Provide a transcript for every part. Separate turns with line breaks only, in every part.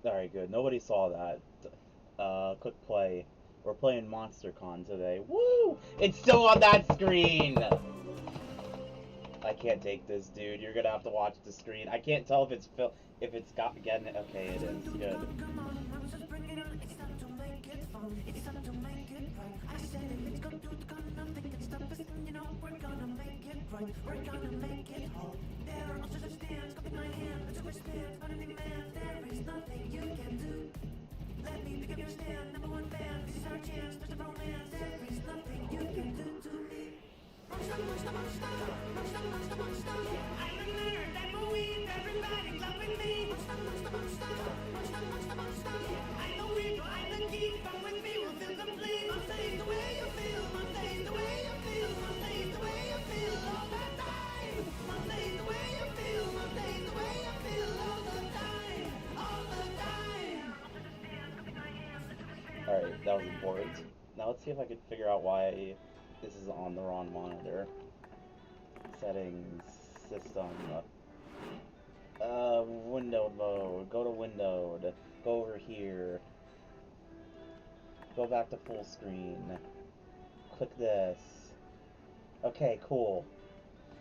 Alright, good. Nobody saw that. Click play. We're playing MonsterCon today. Woo! It's still on that screen! I can't take this, dude. You're gonna have to watch the screen. I can't tell if it's got getting it. Okay, it is. Good.
Let me pick up your stand, number one fan. This is our chance, there's no romance. There is nothing you can do to me. Monster, monster, monster, monster, monster, monster. I'm a nerd, I'm a weeb, everybody club with me. Monster, monster, monster, monster, monster, monster. I'm a weirdo, I'm a geek, come with me, we'll feel complete. Monster, the way you feel, Monster, the way you feel, Monster, the way you feel all the time. Monster, the way you feel, Monster, the way you feel all the time, all the time.
Alright, that was important. Now let's see if I can figure out why this is on the wrong monitor. Settings, system, windowed mode, go to windowed, go over here, go back to full screen, click this. Okay, cool.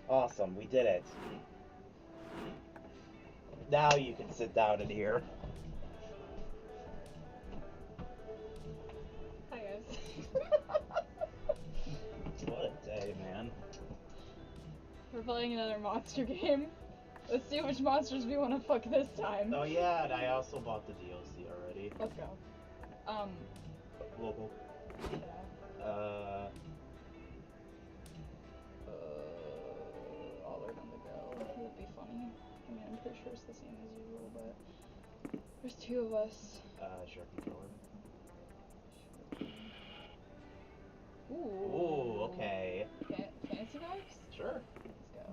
Awesome, we did it. Now you can sit down in here.
Hi guys.
What a day, man.
We're playing another monster game. Let's see which monsters we want to fuck this time.
Oh yeah, and I also bought the DLC already.
Let's go.
Local.
All right on the go. It would be funny. I mean, I'm pretty sure it's the same as usual, but there's two of us.
Sure, controller.
Ooh.
Ooh, okay.
Fantasy vibes?
Sure.
Let's go.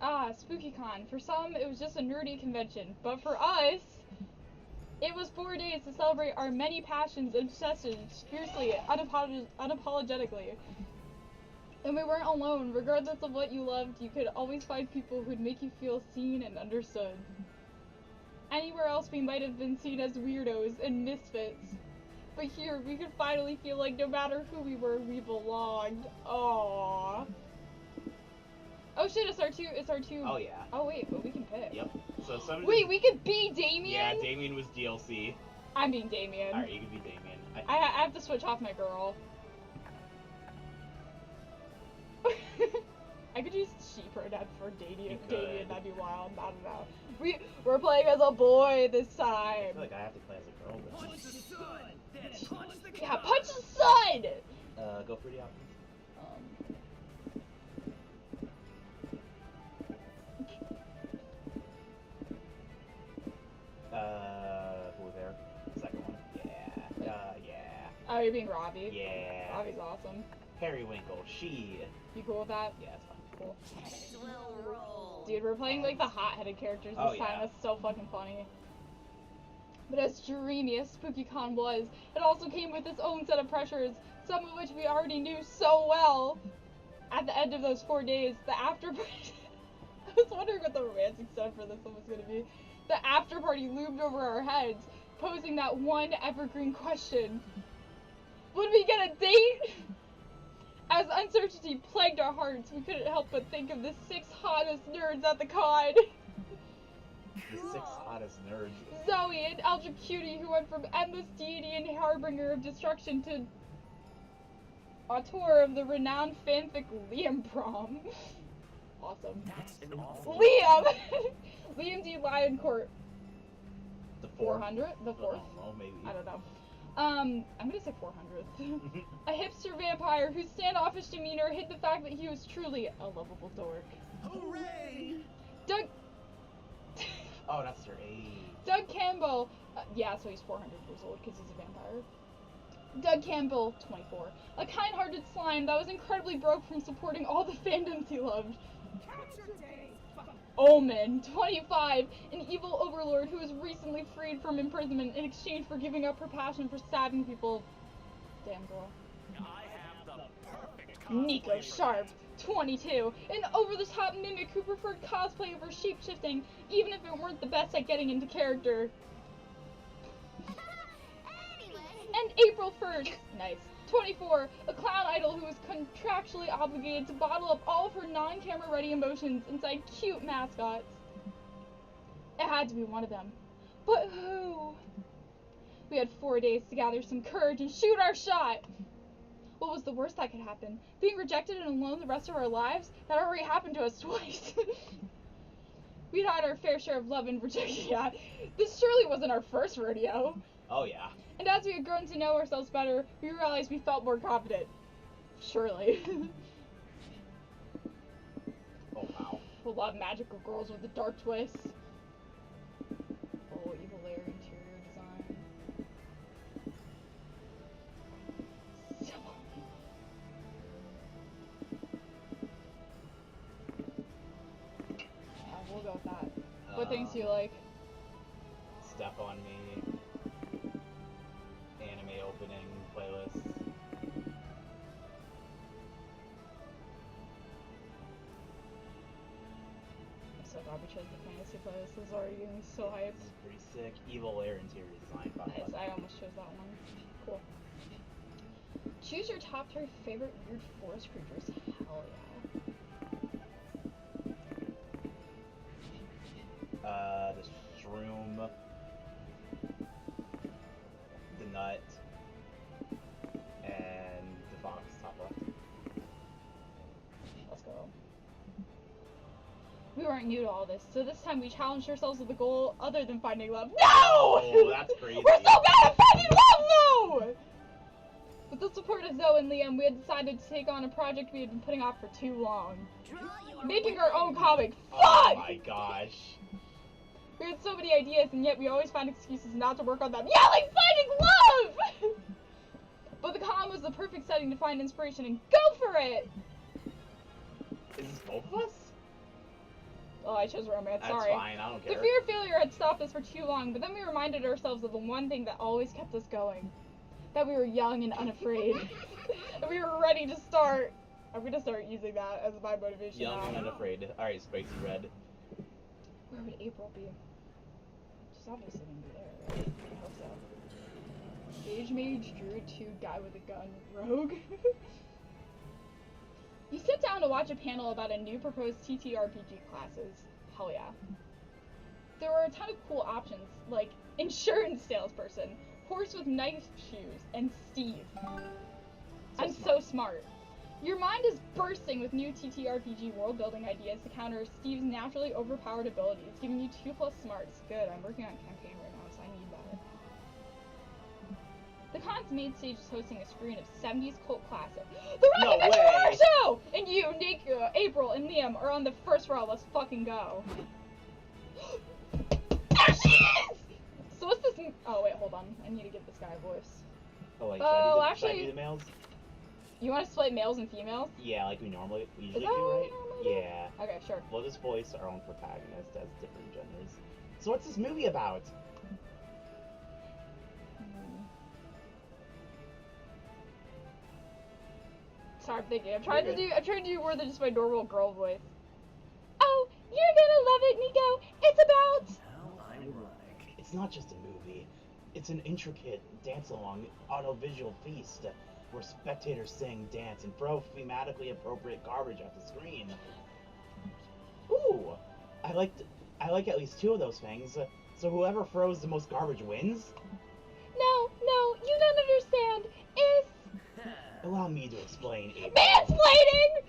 Ah, SpookyCon. For some, it was just a nerdy convention, but for us, it was 4 days to celebrate our many passions and obsessions fiercely, unapologetically. And we weren't alone. Regardless of what you loved, you could always find people who'd make you feel seen and understood. Anywhere else, we might have been seen as weirdos and misfits. But here, we could finally feel like no matter who we were, we belonged. Aww. Oh shit, it's our two.
Oh yeah.
Oh wait, but we can pick.
Yep. So some.
Wait, we could be Damien?
Yeah, Damien was DLC.
I'm being Damien.
Alright, you can be Damien.
I have to switch off my girl. I could use she pronoun for Damien, that'd be wild. I don't know. We're playing as a boy this time.
I feel like I have to play as a girl. But...
Punch the sun, then punch the
yeah, punch the sun!
Go for the options. Who was there? Second one? Yeah. Yeah.
Oh, you're being Robbie?
Yeah.
Robbie's awesome.
Periwinkle, she.
You cool with that?
Yeah, it's fine.
Cool.
will roll.
Dude, we're playing like the hot-headed characters this time. That's so fucking funny. But as dreamy as SpookyCon was, it also came with its own set of pressures, some of which we already knew so well. At the end of those 4 days, the after party... I was wondering what the romantic stuff for this one was going to be. The after party loomed over our heads, posing that one evergreen question. Would we get a date? As uncertainty plagued our hearts, we couldn't help but think of the 6 hottest nerds at the con.
The 6 hottest nerds.
Zoe, an ultra cutie who went from endless deity and harbinger of destruction to auteur of the renowned fanfic Liam Prom. Awesome.
That's an awful.
Liam! Liam D. Lioncourt.
The 4?
400? The 4th?
Oh, maybe.
I don't know. I'm gonna say 400th. A hipster vampire whose standoffish demeanor hid the fact that he was truly a lovable dork.
Hooray!
Doug...
Oh, that's their age.
Doug Campbell... yeah, so he's 400 years old because he's a vampire. Doug Campbell, 24. A kind-hearted slime that was incredibly broke from supporting all the fandoms he loved. Omen, 25, an evil overlord who was recently freed from imprisonment in exchange for giving up her passion for stabbing people. Damn girl.
I have the perfect
Nico Sharp, 22, an over-the-top mimic who preferred cosplay over shape-shifting, even if it weren't the best at getting into character. And April 1st, nice, 24, a clown idol who was contractually obligated to bottle up all of her non-camera ready emotions inside cute mascots. It had to be one of them. But who? We had 4 days to gather some courage and shoot our shot. What was the worst that could happen? Being rejected and alone the rest of our lives? That already happened to us twice. We'd had our fair share of love and rejection. Yeah, this surely wasn't our first rodeo.
Oh, yeah.
And as we had grown to know ourselves better, we realized we felt more confident. Surely.
Oh, wow.
A lot of magical girls with a dark twist. Oh, evil layer interior design. So. Yeah, we'll go with that. What things do you like?
Step on Me. Anime opening playlist.
I'm so glad we chose the fantasy playlist. This is already getting me so hyped.
This is pretty sick. Evil Lair interior design.
Nice, I almost chose that one. Cool. Choose your top 3 favorite weird forest creatures. Hell yeah.
The shroom. The nut. And the fox, top left.
Let's go. We weren't new to all this, so this time we challenged ourselves with a goal other than finding love. No!
Oh, that's crazy.
We're so bad at finding love, though! With the support of Zoe and Liam, we had decided to take on a project we had been putting off for too long. Making our own comic. Fuck!
Oh my gosh.
We had so many ideas, and yet we always found excuses not to work on them. Yeah, like finding love! But the con was the perfect setting to find inspiration, and go for it!
Is this both of us?
Oh, I chose romance,
That's
sorry.
fine, I don't care.
The fear of failure had stopped us for too long, but then we reminded ourselves of the one thing that always kept us going. That we were young and unafraid. And we were ready to start. I'm gonna start using that as my motivation
Young
now.
and unafraid. Alright, spicy red.
Where would April be? She's obviously gonna be there, right? I hope so. Age mage, druid 2, guy with a gun, rogue. You sit down to watch a panel about a new proposed TTRPG classes. Hell yeah. There were a ton of cool options, like insurance salesperson, horse with knife shoes, and Steve. I'm so smart. Your mind is bursting with new TTRPG world building ideas to counter Steve's naturally overpowered abilities, giving you 2+ smarts. Good, I'm working on a campaign right now, so I need that. The con's main stage is hosting a screen of 70s cult classic. The Rocky Picture Horror Show! And you, Nico, April, and Liam are on the first row. Let's fucking go. There she is! So what's this? Oh wait, hold on. I need to give this guy a voice.
Oh, wait,
actually,
should I do the males?
You want to split males and females?
Yeah, like we usually
that
do,
what we
right?
normally do?
Yeah.
Okay, sure.
We'll just voice our own protagonist as different genders. So what's this movie about?
Sorry, I'm thinking. I'm trying to do more than just my normal girl voice. Oh, you're gonna love it, Nico. It's about.
How ironic.
It's not just a movie. It's an intricate dance-along audiovisual feast where spectators sing, dance, and throw thematically appropriate garbage at the screen. Ooh, I like at least 2 of those things. So whoever throws the most garbage wins?
No, you don't understand. It's
Allow me to explain.
mansplaining.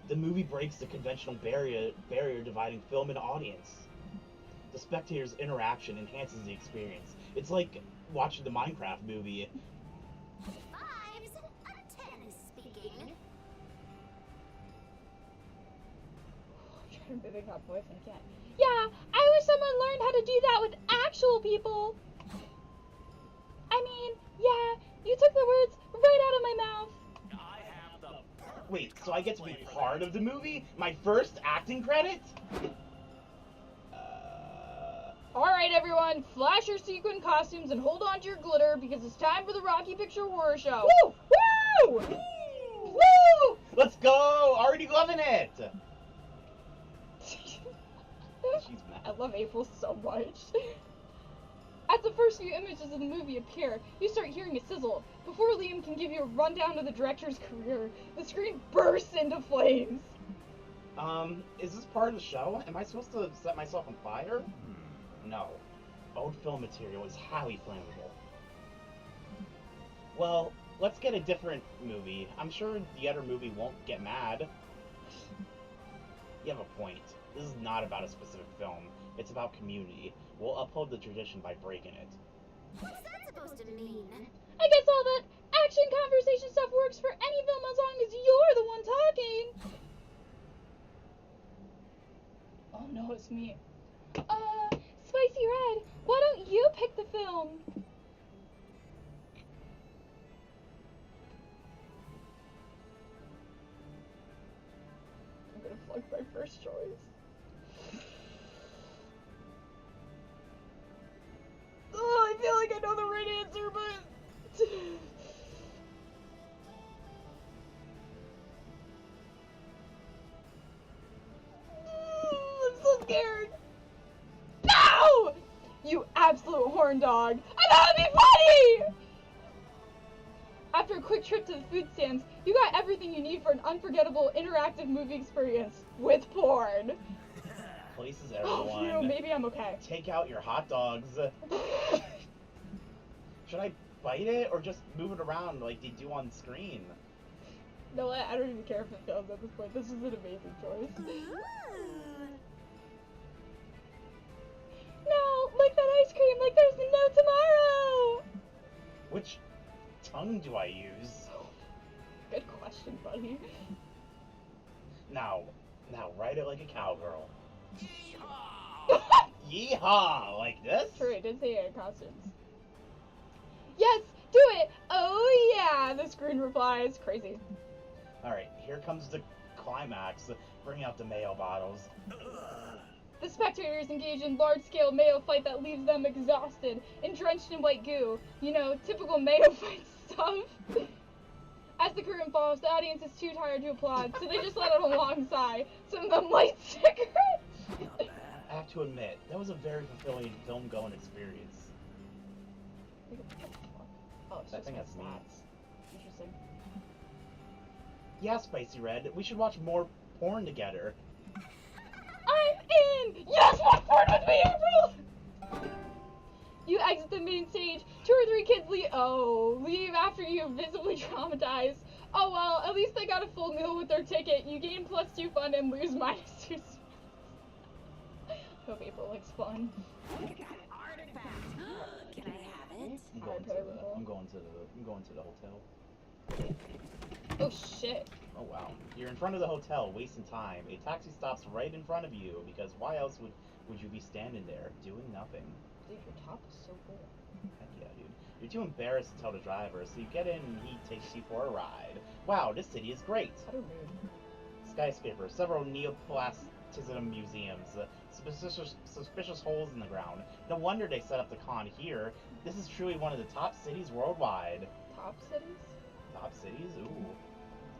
The movie breaks the conventional barrier dividing film and audience. The spectator's interaction enhances the experience. It's like watching the Minecraft movie.
5s out of 10 speaking.
I'm trying to make that voice and I can't. Yeah, I wish someone learned how to do that with actual people. I mean, yeah, you took the words right out of my mouth.
I have the
Wait, so I get to be part of the movie? My first acting credit?
Alright everyone, flash your sequin costumes and hold on to your glitter because it's time for the Rocky Picture Horror Show. Woo! Woo! Woo!
Let's go! Already loving it! She's mad.
I love April so much. As the first few images of the movie appear, you start hearing a sizzle. Before Liam can give you a rundown of the director's career, the screen bursts into flames.
Is this part of the show? Am I supposed to set myself on fire? No. Old film material is highly flammable. Well, let's get a different movie. I'm sure the other movie won't get mad. You have a point. This is not about a specific film. It's about community. We'll uphold the tradition by breaking it.
What's that supposed to mean?
I guess all that action conversation stuff works for any film as long as you're the one talking. Oh no, it's me. Spicy Red, why don't you pick the film? I'm gonna flunk my first choice. Oh, I feel like I know the right answer, but... I'm so scared. No! You absolute horn dog. I thought it'd be funny! After a quick trip to the food stands, you got everything you need for an unforgettable interactive movie experience with porn.
Places
Oh,
everyone.
phew, maybe I'm okay.
Take out your hot dogs. Should I bite it or just move it around like they do on screen?
No, I don't even care if it fails at this point. This is an amazing choice. No, like that ice cream, like there's no tomorrow.
Which tongue do I use?
Good question, buddy.
Now, write it like a cowgirl.
Yeehaw!
Yeehaw! Like this?
True, it did say it in costumes. Yes, do it! Oh yeah, the screen replies. Crazy.
Alright, here comes the climax. Bring out the mayo bottles.
The spectators engage in large-scale mayo fight that leaves them exhausted and drenched in white goo. You know, typical mayo fight stuff. As the curtain falls, the audience is too tired to applaud, so they just let out a long sigh. Some of them light cigarettes.
I have to admit, that was a very fulfilling film-going experience.
Oh, it's
I
just
think
my
that's me.
stats. Interesting.
Yeah, Spicy Red, we should watch more porn together.
I'm in! Yes, watch porn with me, April! You exit the main stage. 2 or 3 kids leave after you visibly traumatized. Oh well, at least they got a full meal with their ticket. You gain +2 fun and lose -2. Hope April likes fun.
Look at that artifact. Can I have it?
I'm going to the hotel.
Oh shit.
Oh wow. You're in front of the hotel, wasting time. A taxi stops right in front of you, because why else would you be standing there, doing nothing?
Dude, your top is so cool.
Heck yeah, dude. You're too embarrassed to tell the driver, so you get in and he takes you for a ride. Wow, this city is great.
How do rude.
Skyscrapers, several neoplastism museums, suspicious holes in the ground. No wonder they set up the con here. This is truly one of the top cities worldwide.
Top cities?
Top cities? Ooh.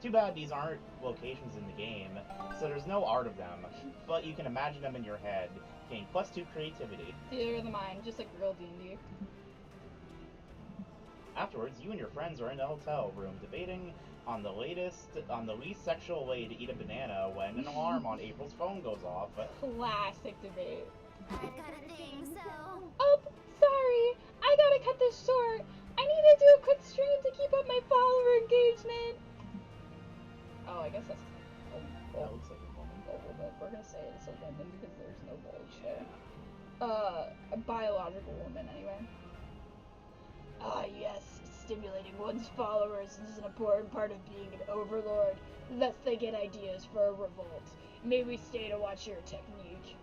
Too bad these aren't locations in the game, so there's no art of them, but you can imagine them in your head. Gain +2 creativity.
Theater of the mind, just like real D&D.
Afterwards, you and your friends are in the hotel room debating on the least sexual way to eat a banana when an alarm on April's phone goes off.
Classic debate.
I've got a thing, so...
Oh, sorry. I gotta cut this short. I need to do a quick stream to keep up my follower engagement. Oh, I guess that's
That looks like a woman.
a woman. We're gonna say it's a woman because there's no bulge there. A biological woman, anyway. Ah, yes. Stimulating one's followers is an important part of being an overlord. Thus they get ideas for a revolt. May we stay to watch your technique?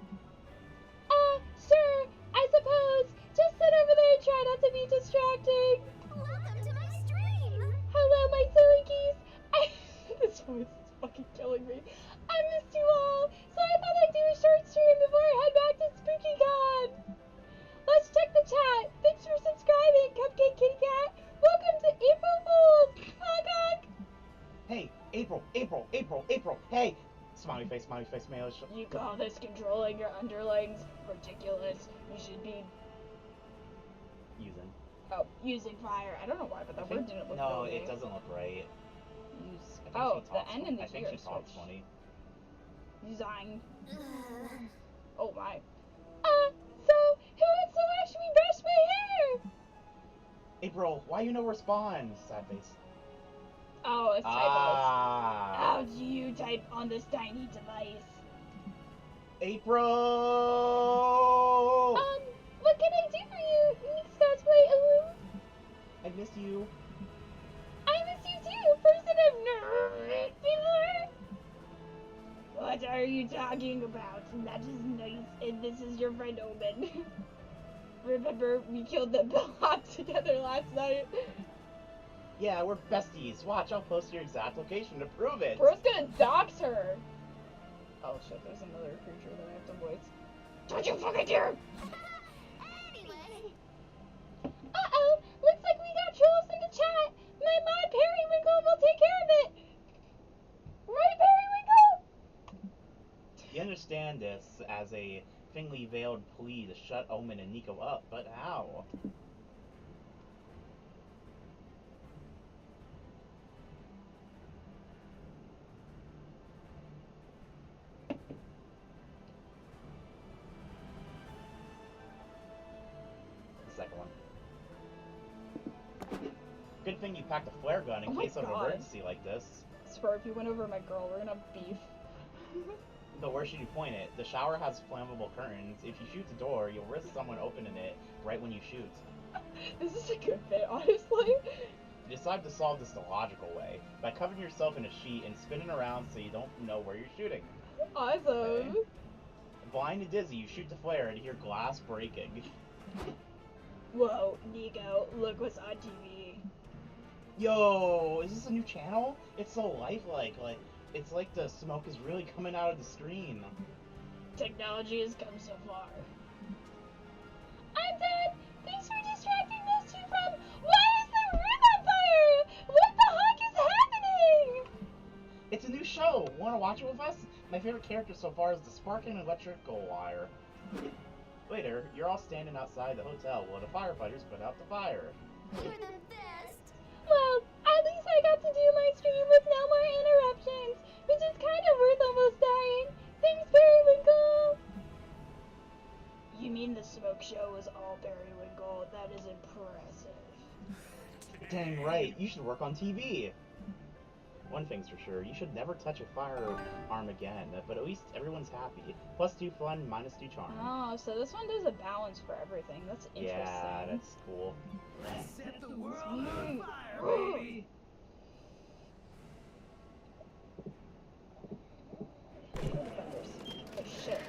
Sure, I suppose. Just sit over there and try not to be distracting.
Welcome to my stream!
Hello, my silly geese. This voice is fucking killing me. I missed you all, so I thought I'd do a short stream before I head back to SpookyCon. Let's check the chat. Thanks for subscribing, Cupcake Kitty Cat. Welcome to April Fools. Honk honk.
Hey, April, Hey! Smiley face, smiley face, smiley face.
You call this controlling your underlings? Ridiculous. You should be using fire. I don't know why, but that word didn't look
No,
really
it doesn't look right.
Use.
I think
Oh,
she
the
talks
N and the
I
G
think
are
she talks
switched.
funny.
Using. Oh my. So who wants to watch me brush my hair?
April, why you no response? Sad face.
Oh, it's typos.
Ah.
How do you type on this tiny device?
April!
What can I do for you, Scott's Way?
I miss you.
I miss you too, person I've never met before. What are you talking about? That is nice, and this is your friend Omen. Remember, we killed the bellhop together last night.
Yeah, we're besties. Watch, I'll post your exact location to prove it.
Bro's gonna dox her. Oh shit, there's another creature that I have to voice. Don't you fucking dare!
Anyway.
Uh-oh, looks like we got trolls in the chat. My mod Periwinkle will take care of it. Right, Periwinkle?
You understand this as a thinly veiled plea to shut Omen and Nico up, but how? The second one. Good thing you packed a flare gun in
Oh my
case of an
God.
emergency like this.
Swear, if you went over my girl, we're gonna have beef.
But where should you point it? The shower has flammable curtains. If you shoot the door, you'll risk someone opening it right when you shoot.
This is a good bit, honestly.
You decide to solve this the logical way, by covering yourself in a sheet and spinning around so you don't know where you're shooting.
Awesome.
Okay. Blind and dizzy, you shoot the flare and hear glass breaking.
Whoa, Nico, look what's on TV.
Yo, is this a new channel? It's so lifelike, it's like the smoke is really coming out of the screen.
Technology has come so far. I'm dead! Thanks for distracting those two from... Why is the room on fire? What the heck is happening?
It's a new show. Want to watch it with us? My favorite character so far is the sparking electrical wire. Later, you're all standing outside the hotel while the firefighters put out the fire.
You're the best.
Well, at least I got to do my stream with no more interruptions, which is kind of worth almost dying. Thanks, Periwinkle! You mean the smoke show was all Periwinkle? That is impressive.
Dang right, you should work on TV. One thing's for sure, you should never touch a firearm again, but at least everyone's happy. +2 fun, -2 charm.
Oh, so this one does a balance for everything. That's interesting.
Yeah, that's cool.
Let's set the world
Sweet.
on fire, baby.
Oh shit.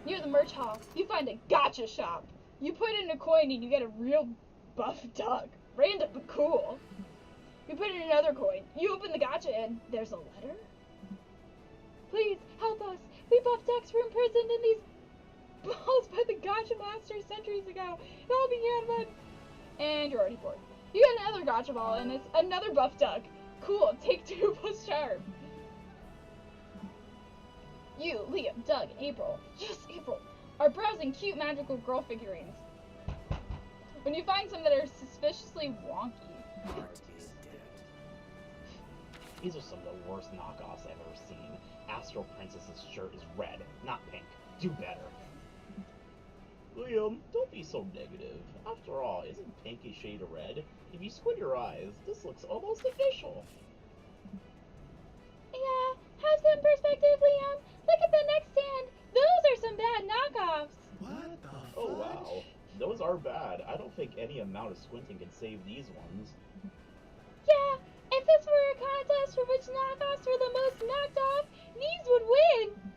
Near the merch hall, you find a gacha shop. You put in a coin and you get a real buff duck. Random but cool. You put in another coin. You open the gacha and there's a letter? Please, help us. We buff ducks were imprisoned in these balls by the gacha master centuries ago. It all began when... And you're already bored. You get another gacha ball and it's another buff duck. Cool, take 2 plus charm. You, Liam, Doug, April, yes, April, are browsing cute magical girl figurines. When you find some that are suspiciously wonky.
Art is dead.
These are some of the worst knockoffs I've ever seen. Astral Princess's shirt is red, not pink. Do better. Liam, don't be so negative. After all, isn't pink a shade of red? If you squint your eyes, this looks almost official.
Yeah, have some perspective, Liam. Look at the next stand. Those are some bad knockoffs.
What the fuck?
Oh wow, those are bad. I don't think any amount of squinting can save these ones.
Yeah, if this were a contest for which knockoffs were the most knocked off, these would win.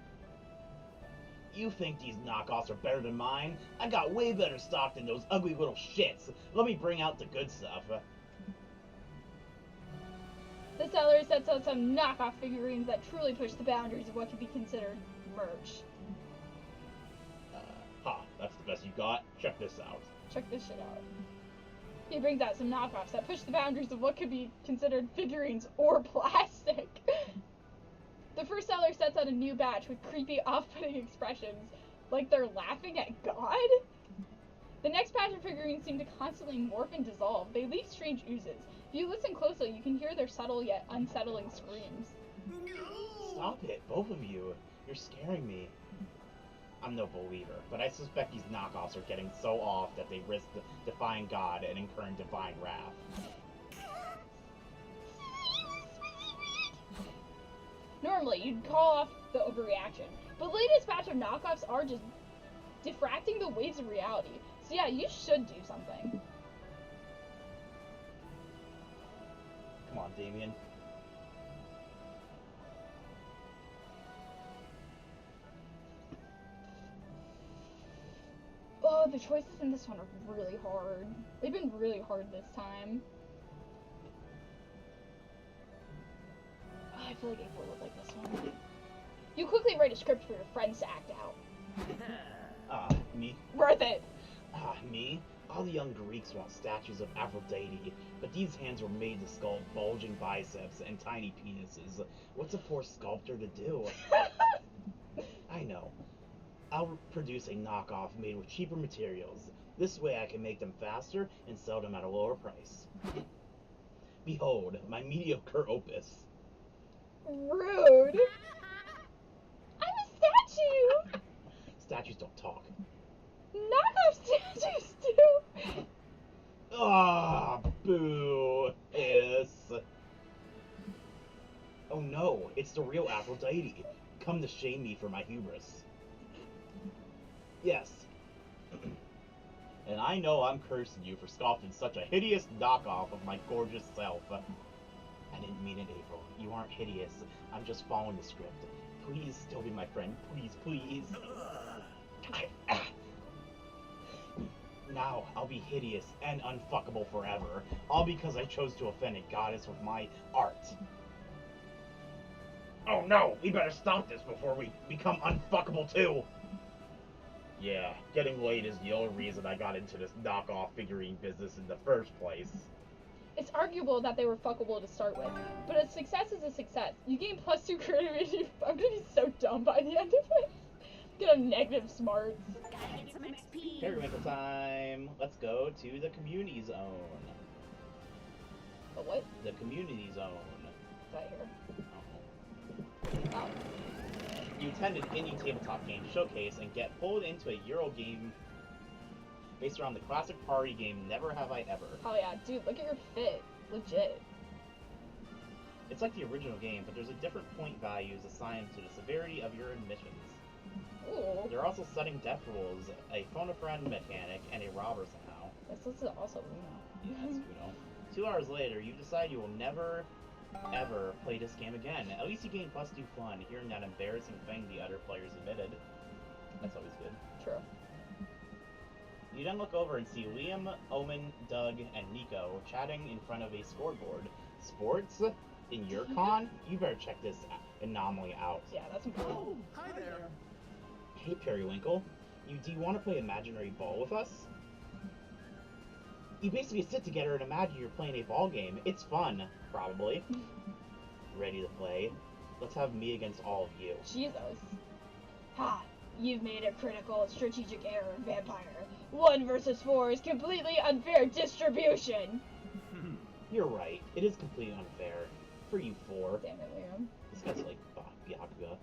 You think these knockoffs are better than mine? I got way better stock than those ugly little shits. Let me bring out the good stuff.
The seller sets out some knockoff figurines that truly push the boundaries of what could be considered merch.
That's the best you got? Check this out.
Check this shit out. He brings out some knockoffs that push the boundaries of what could be considered figurines or plastic. The first seller sets out a new batch with creepy, off-putting expressions, like they're laughing at God? The next batch of figurines seem to constantly morph and dissolve. They leave strange oozes. If you listen closely, you can hear their subtle yet unsettling screams.
Stop it, both of you. You're scaring me. I'm no believer, but I suspect these knockoffs are getting so off that they risk defying God and incurring divine wrath.
Normally, you'd call off the overreaction, but the latest batch of knockoffs are just diffracting the waves of reality. So yeah, you should do something.
Come on, Damien.
Oh, the choices in this one are really hard. They've been really hard this time. Oh, I feel like April would like this one. You quickly write a script for your friends to act out.
Me?
Worth it!
Me? All the young Greeks want statues of Aphrodite, but these hands were made to sculpt bulging biceps and tiny penises. What's a poor sculptor to do? I know. I'll produce a knockoff made with cheaper materials. This way I can make them faster and sell them at a lower price. Behold, my mediocre opus.
Rude! I'm a statue!
Statues don't talk.
Knockoff statues do!
Ah, boo, hiss. Oh no, it's the real Aphrodite. Come to shame me for my hubris. Yes. And I know I'm cursing you for sculpting such a hideous knockoff of my gorgeous self. I didn't mean it, April. You aren't hideous. I'm just following the script. Please still be my friend. Please, please. Now, I'll be hideous and unfuckable forever. All because I chose to offend a goddess with my art. Oh no, we better stop this before we become unfuckable too. Yeah, getting laid is the only reason I got into this knockoff figurine business in the first place.
It's arguable that they were fuckable to start with, but a success is a success. You gain +2 creativity. I'm gonna be so dumb by the end of it. Get a negative smarts.
Gotta get some XP.
Periwinkle time. Let's go to the community zone.
The what?
The community zone.
Is that here?
Oh.
Oh.
You attend an indie tabletop game showcase and get pulled into a Euro game based around the classic party game Never Have I Ever.
Oh yeah, dude, look at your fit. Legit.
It's like the original game, but there's a different point values assigned to the severity of your admissions.
Ooh.
They're also setting death rules, a phone a friend mechanic, and a robber somehow.
This is also Uno.
Yeah, that's Uno. 2 hours later, you decide you will never, ever play this game again. At least you gain +2 fun, hearing that embarrassing thing the other players admitted. That's always good.
True.
You then look over and see Liam, Omen, Doug, and Nico chatting in front of a scoreboard. Sports? In your con? You better check this anomaly out.
Yeah, that's important.
Oh, hi there.
Hey Periwinkle, do you want to play imaginary ball with us? You basically sit together and imagine you're playing a ball game. It's fun, probably. Ready to play? Let's have me against all of you.
Jesus. Ha! You've made a critical strategic error, Vampire. 1 versus 4 is completely unfair distribution!
You're right. It is completely unfair. For you 4.
Damn it, Liam.
This guy's like, Yakuza.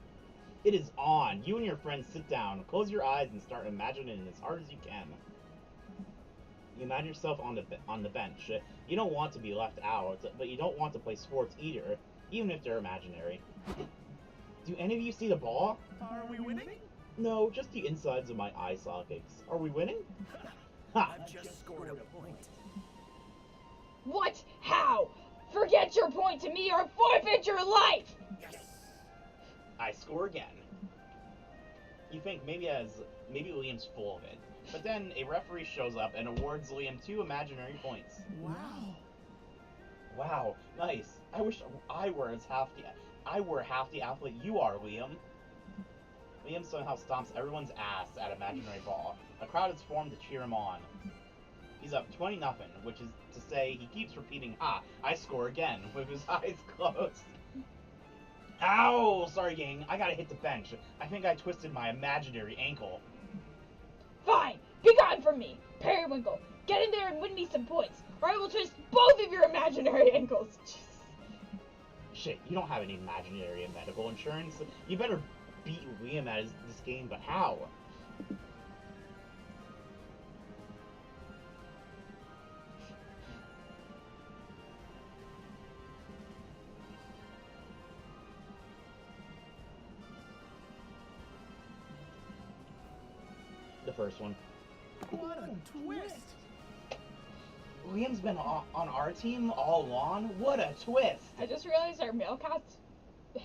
It is on. You and your friends sit down, close your eyes, and start imagining as hard as you can. You imagine yourself on the bench. You don't want to be left out, but you don't want to play sports either, even if they're imaginary. Do any of you see the ball?
Are we winning?
No, just the insides of my eye sockets. Are we winning? Ha!
I've just scored a point.
What? How? Forget your point to me or forfeit your life!
Yes.
I score again. You think maybe Liam's full of it, but then a referee shows up and awards Liam 2 imaginary points.
Wow.
Wow, nice. I wish I were half the athlete you are, Liam. Liam somehow stomps everyone's ass at imaginary ball. A crowd is formed to cheer him on. He's up 20-0, which is to say he keeps repeating, "Ha! I score again," with his eyes closed. Ow! Sorry, gang. I gotta hit the bench. I think I twisted my imaginary ankle.
Fine, be gone from me. Periwinkle, get in there and win me some points, or I will twist both of your imaginary ankles.
Shit, you don't have any imaginary medical insurance. You better beat Liam at this game, but how? The first one.
What a twist!
Liam's been on our team all along? What a twist!
I just realized our male cast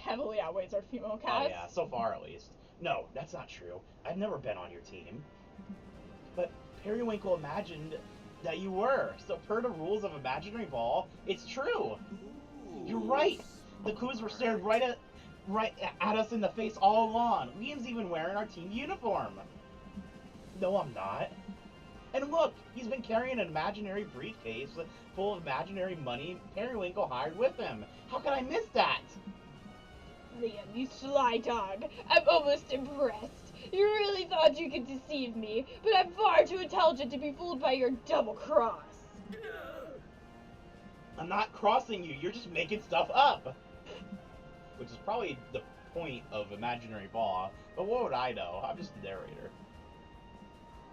heavily outweighs our female cast.
Oh yeah, so far at least. No, that's not true. I've never been on your team. But Periwinkle imagined that you were. So per the rules of Imaginary Ball, it's true. You're right. The clues were stared right at us in the face all along. Liam's even wearing our team uniform. No, I'm not. And look, he's been carrying an imaginary briefcase full of imaginary money Periwinkle hired with him. How could I miss that?
Liam, you sly dog. I'm almost impressed. You really thought you could deceive me, but I'm far too intelligent to be fooled by your double cross.
I'm not crossing you, you're just making stuff up. Which is probably the point of Imaginary Ball, but what would I know? I'm just the narrator.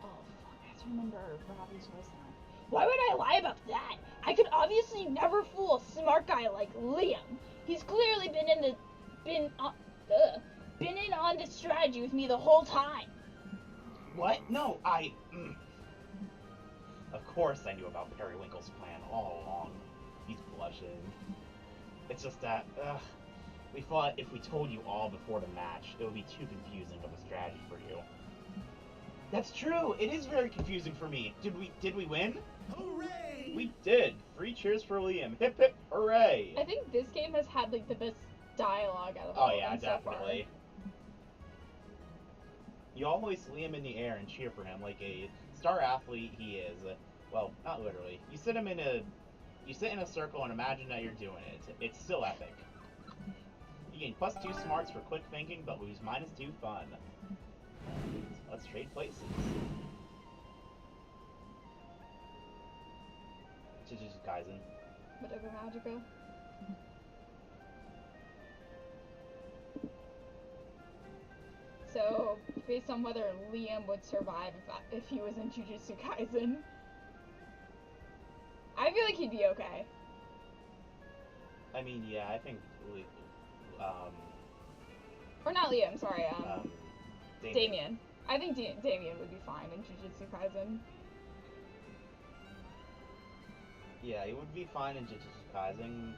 Oh, fuck, I have to remember Robbie's voice now. Why would I lie about that? I could obviously never fool a smart guy like Liam. He's clearly been in on this strategy with me the whole time.
What? No, Of course I knew about Periwinkle's plan all along. He's blushing. It's just that, we thought if we told you all before the match, it would be too confusing of a strategy for you. That's true! It is very confusing for me. Did we win?
Hooray!
We did! 3 cheers for Liam. Hip hip hooray!
I think this game has had like the best dialogue out of
Oh
all
yeah,
of them so far.
definitely. You all hoist Liam in the air and cheer for him like a star athlete he is. Well, not literally. You sit in a circle and imagine that you're doing it. It's still epic. You gain +2 smarts for quick thinking, but lose -2 fun. Let's trade places. Jujutsu Kaisen.
Whatever, Magica. So, based on whether Liam would survive if he was in Jujutsu Kaisen, I feel like he'd be okay.
I mean, yeah, I think,
Or not Liam, sorry,
Damien.
I think Damien would be fine in Jujutsu Kaisen.
Yeah, he would be fine in Jujutsu Kaisen.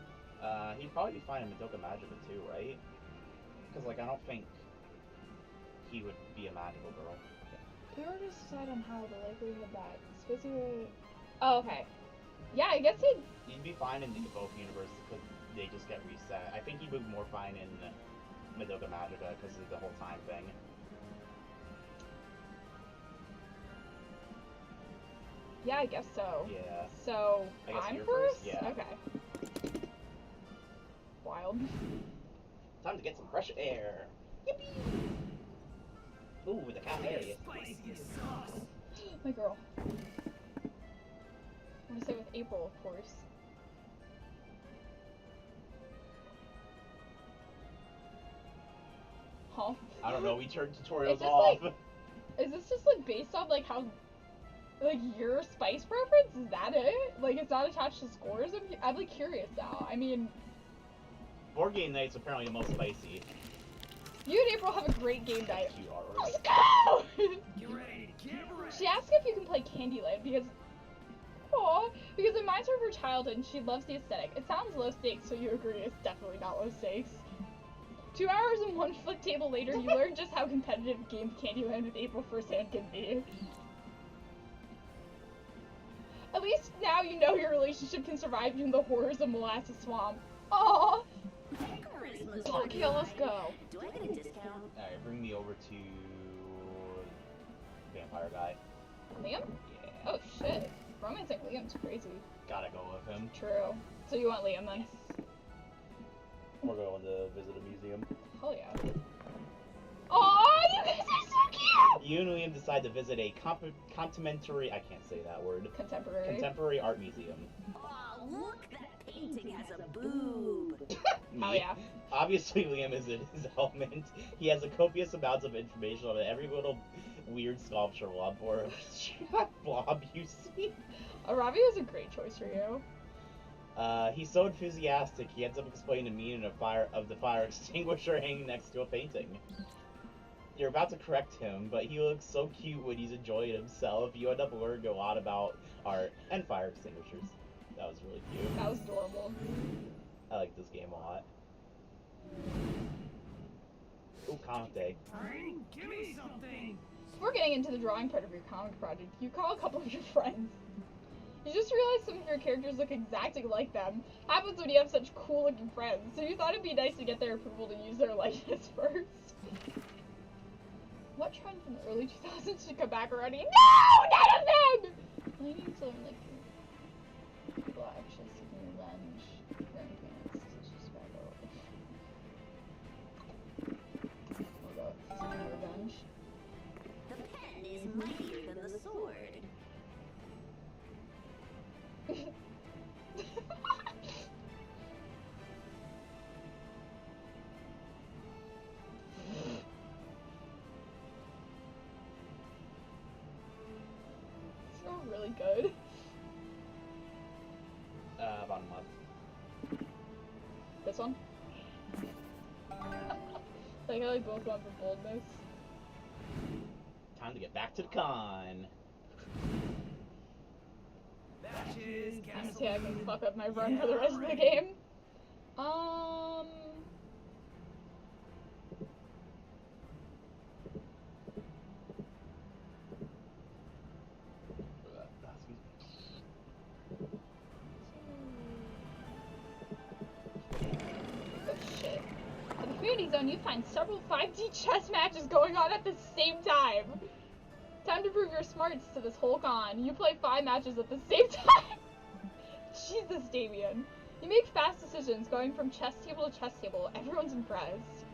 He'd probably be fine in Madoka Magica too, right? Because, like, I don't think he would be a magical girl.
We were just decide on how the likelihood that Spitzy would... Oh, okay. Yeah, I guess
He'd be fine in both universes because they just get reset. I think he'd be more fine in Madoka Magica because of the whole time thing.
Yeah, I guess so.
Yeah.
So,
I guess
I'm
you're
first?
first, yeah.
Okay. Wild.
Time to get some fresh air. Yippee! Ooh, the cafe.
Spiciest sauce!
My girl. I'm gonna say with April, of course. Huh?
I don't know, we turned tutorials
Is this
off.
Is this just like based on like how, like your spice preference? Is that it? Like it's not attached to scores? I'm like curious now. I mean,
Board game night's apparently the most spicy.
you and April have a great game night.
You are.
Let's go!
Get ready to get ready!
She asked if you can play Candyland because, because it reminds her of her childhood and she loves the aesthetic. It sounds low stakes, so you agree it's definitely not low stakes. 2 hours and 1 flip table later, you learn just how competitive game Candyland with April firsthand can be. At least now you know your relationship can survive even the horrors of Molasses Swamp. Aww!
Charisma's
Fuck
looking
yeah, let's
fine.
go.
Do I get a discount?
Alright, bring me over to Vampire Guy.
Liam?
Yeah.
Oh shit. Romancing Liam's crazy.
Gotta go with him.
True. So you want Liam then?
We're going to visit a museum.
Hell yeah. Aw, you guys are so cute!
You and Liam decide to visit a contemporary, I can't say that word,
Contemporary.
art museum.
Oh, look, that painting has a boob.
Hell yeah.
Obviously, Liam is in his element. He has a copious amounts of information on every little weird sculpture blob or blob you see.
Arabi was a great choice for you.
He's so enthusiastic, he ends up explaining the meaning of the fire extinguisher hanging next to a painting. You're about to correct him, but he looks so cute when he's enjoying himself. You end up learning a lot about art and fire extinguishers. That was really cute.
That was adorable.
I like this game a lot. Ooh, comic day.
Brain, give me something.
Before getting into the drawing part of your comic project, you call a couple of your friends. You just realized some of your characters look exactly like them. Happens when you have such cool looking friends, so you thought it'd be nice to get their approval to use their likeness first. What trend from the early 2000s should come back already? No! None of them! I need to learn, like, people actually seeking revenge. Wearing pants, it's just bad. We'll go seeking revenge.
The pen is mightier than the sword.
It's really good.
About a month.
This one? Like how they both went for boldness.
Time to get back to the con.
Batches,
I'm see I can
gasoline.
fuck up my run
Yeah,
for the rest of the
right.
game. Oh shit. In the community zone, you find several 5D chess matches going on at the same time. Time to prove your smarts to this whole con. You play 5 matches at the same time. Jesus, Damien. You make fast decisions, going from chess table to chess table. Everyone's impressed.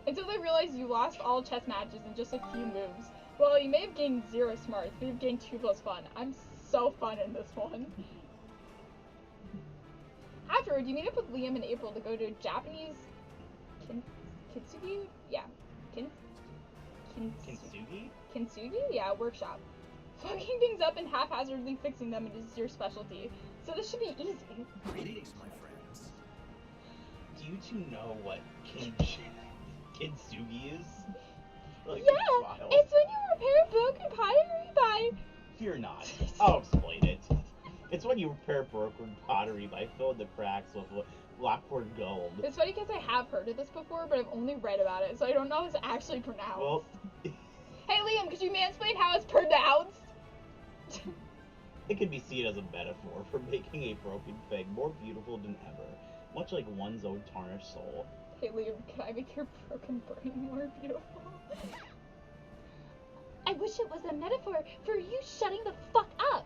Until they realize you lost all chess matches in just a few moves. Well, you may have gained 0 smarts, but you've gained 2 plus fun. I'm so fun in this one. Afterward, you meet up with Liam and April to go to a Japanese kintsugi? Yeah.
Kintsugi?
Kintsugi? Yeah, workshop. Fucking things up and haphazardly fixing them is your specialty. So this should be easy.
Greetings, my friends.
Do you two know what kintsugi is? Like,
Yeah,
wild.
it's when you repair broken pottery by...
Fear not. I'll explain it. It's when you repair broken pottery by filling the cracks with Lockport gold.
It's funny because I have heard of this before, but I've only read about it, so I don't know how it's actually pronounced.
Well,
Hey Liam, could you mansplain how it's pronounced?
it can be seen as a metaphor for making a broken thing more beautiful than ever, much like one's own tarnished soul.
Hey Liam, can I make your broken brain more beautiful? I wish it was a metaphor for you shutting the fuck up.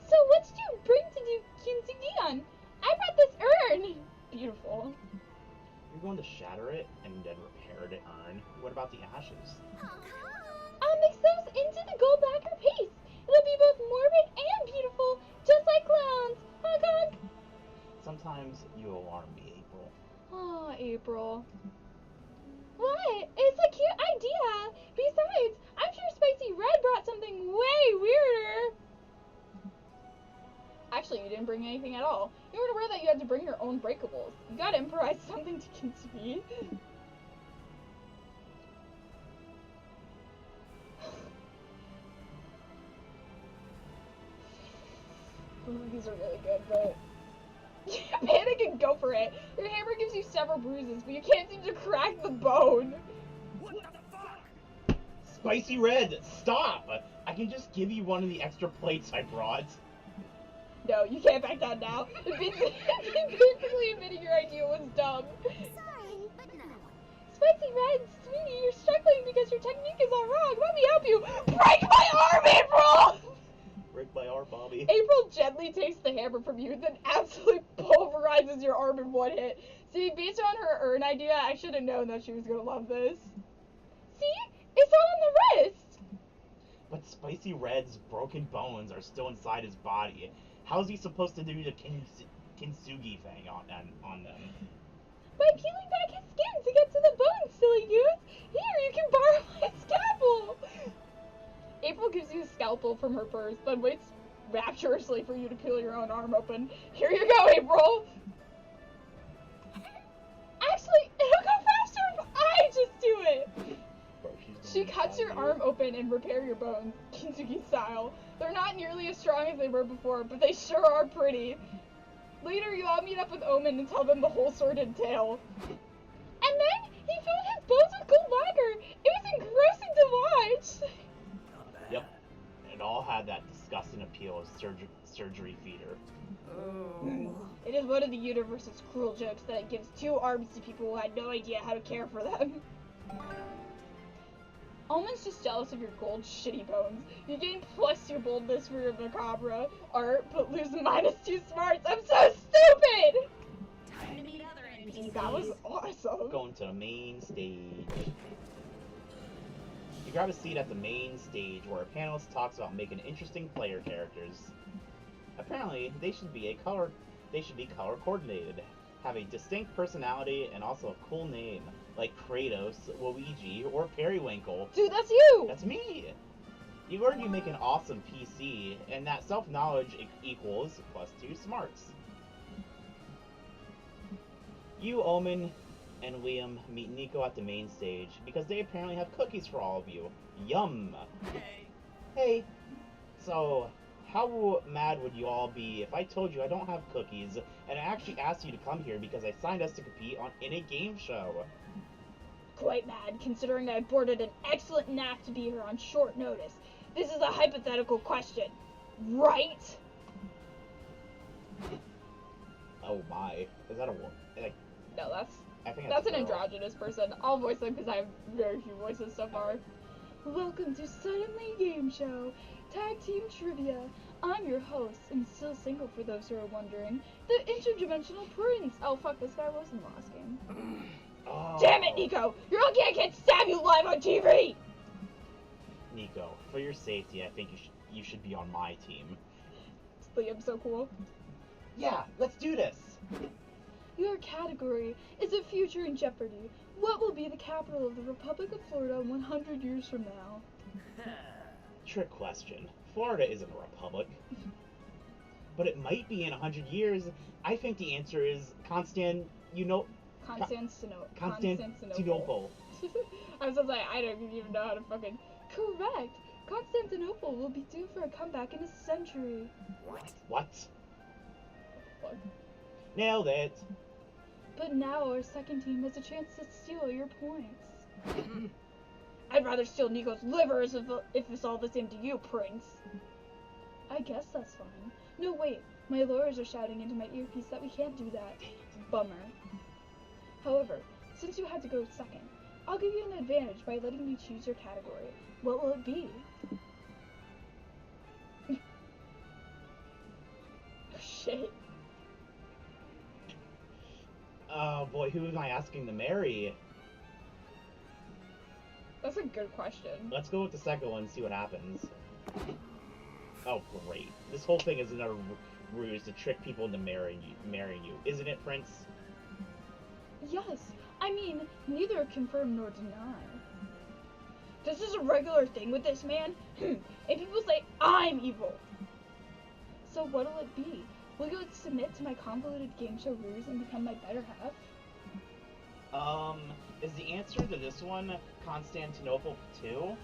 So what did you bring to do kintsugi on? I brought this urn. Beautiful.
You're going to shatter it and then repair the urn. What about the ashes?
I'll mix those into the gold lacquer paste. It'll be both morbid and beautiful, just like clowns. Hug hug.
Sometimes you alarm me, April.
Oh, April. What? It's a cute idea. Besides, I'm sure Spicy Red brought something way weirder. Actually, you didn't bring anything at all. You weren't aware that you had to bring your own breakables. You gotta improvise something to kintsugi. Ooh, these are really good, but... Panic and go for it. Your hammer gives you several bruises, but you can't seem to crack the bone.
What the fuck?
Spicy Red, stop! I can just give you one of the extra plates I brought.
No, you can't back down now. Basically admitting your idea was dumb.
Sorry, but no.
Spicy Red, sweetie, you're struggling because your technique is all wrong. Let me help you. Break my arm, April!
Break my arm, Bobby. me.
April gently takes the hammer from you, then absolutely pulverizes your arm in one hit. See, based on her urn idea, I should have known that she was gonna love this. See? It's all on the wrist!
But Spicy Red's broken bones are still inside his body. How's he supposed to do the kintsugi thing on them?
By peeling back his skin to get to the bones, silly goose! Here, you can borrow my scalpel! April gives you a scalpel from her purse, then waits rapturously for you to peel your own arm open. Here you go, April! Actually, it'll go faster if I just do it!
Bro,
She cuts your arm open and repair your bones, kintsugi style. They're not nearly as strong as they were before, but they sure are pretty. Later, you all meet up with Omen and tell them the whole sordid tale. And then, he filled his bones with gold lacquer! It was engrossing to watch!
Not bad.
Yep. It all had that disgusting appeal of surgery feeder.
Oh.
It is one of the universe's cruel jokes that it gives 2 arms to people who had no idea how to care for them. Omen's just jealous of your gold shitty bones. You gain +2 boldness for your macabre art, but lose -2 smarts. I'm so stupid!
Time to meet other NPCs.
That was awesome.
Going to the main stage. You grab a seat at the main stage where a panelist talks about making interesting player characters. Apparently, they should be color coordinated, have a distinct personality, and also a cool name, like Kratos, Luigi, or Periwinkle.
Dude, that's you!
That's me! You learned you make an awesome PC, and that self-knowledge equals +2 smarts. You, Omen, and Liam meet Nico at the main stage, because they apparently have cookies for all of you. Yum!
Hey.
Hey, so, how mad would you all be if I told you I don't have cookies, and I actually asked you to come here because I signed us to compete in a game show?
Quite mad, considering I boarded an excellent knack to be here on short notice. This is a hypothetical question, right?
Oh my, is that a woman? Like,
No,
I think
that's an
a girl.
androgynous person. I'll voice them because I have very few voices so far. Welcome to Suddenly Game Show, Tag Team Trivia. I'm your host, and still single for those who are wondering, the Interdimensional Prince. Oh fuck, this guy was in the last game.
Oh.
Damn it, Nico! You're lucky I can't stab you live on TV!
Nico, for your safety, I think you should be on my team.
Liam's so cool.
Yeah, let's do this!
Your category is a future in jeopardy. What will be the capital of the Republic of Florida 100 years from now?
Trick question. Florida isn't a republic. But it might be in 100 years. I think the answer is Constantinople.
I was like, I don't even know how to fucking... Correct! Constantinople will be due for a comeback in a century.
What?
Fuck.
Nailed it!
But now our second team has a chance to steal your points. I'd rather steal Nico's liver if it's all the same to you, Prince. I guess that's fine. No, wait. My lawyers are shouting into my earpiece that we can't do that. Bummer. However, since you had to go second, I'll give you an advantage by letting you choose your category. What will it be? Oh, shit.
Oh boy, who am I asking to marry?
That's a good question.
Let's go with the second one and see what happens. Oh great. This whole thing is another ruse to trick people into marrying you. Isn't it, Prince?
Yes, I mean, neither confirm nor deny. This is a regular thing with this man, and people say I'm evil. So what'll it be? Will you submit to my convoluted game show ruse and become my better half?
Is the answer to this one Constantinople 2?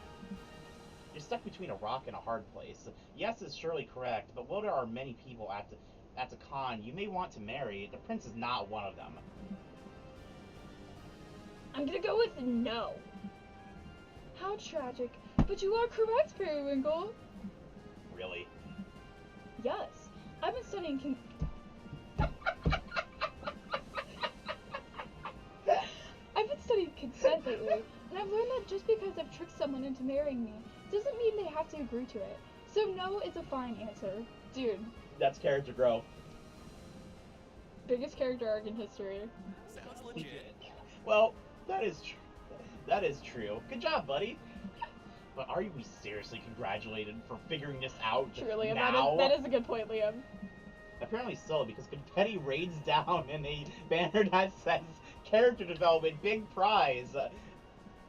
You're stuck between a rock and a hard place. Yes is surely correct, but while there are many people at the con you may want to marry, the prince is not one of them.
I'm gonna go with no. How tragic, but you are correct, Periwinkle.
Really?
Yes, I've been studying consent lately, and I've learned that just because I've tricked someone into marrying me, doesn't mean they have to agree to it. So no is a fine answer. Dude,
That's character growth.
biggest character arc in history.
Sounds legit.
Well, that is true. Good job, buddy. But are we seriously congratulated for figuring this out
Truly,
now?
that is a good point, Liam.
Apparently so, because Confetti raids down in a banner that says character development, big prize.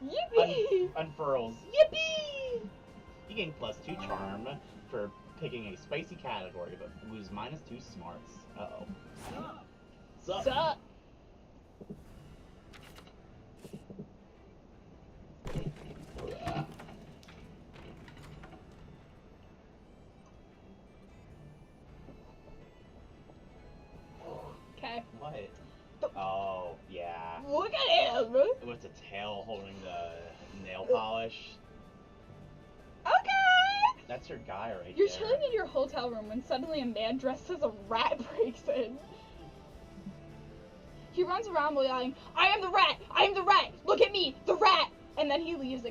Yippee!
Unfurls. Yippee! You gain +2 charm for picking a spicy category, but lose -2 smarts. Uh-oh. Sup?
Sup? Okay.
What? Oh, yeah.
Look at him!
With the tail holding the nail polish.
Okay!
That's your guy right
You're
there.
chilling in your hotel room when suddenly a man dressed as a rat breaks in. He runs around while yelling, "I am the rat! I am the rat! Look at me! The rat!" And then he leaves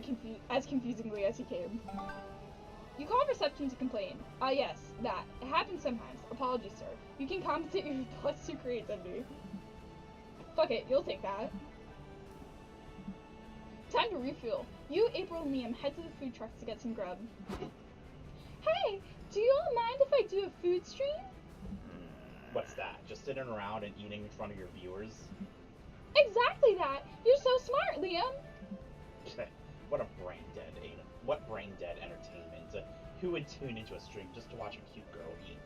as confusingly as he came. You call reception to complain. Ah yes, that. It happens sometimes. Apologies, sir. You can compensate your +2 creativity. Fuck it, you'll take that. Time to refuel. You, April, and Liam head to the food trucks to get some grub. Hey, do you all mind if I do a food stream?
What's that? Just sitting around and eating in front of your viewers?
Exactly that! You're so smart, Liam!
What brain dead entertainment. Who would tune into a stream just to watch a cute girl eat?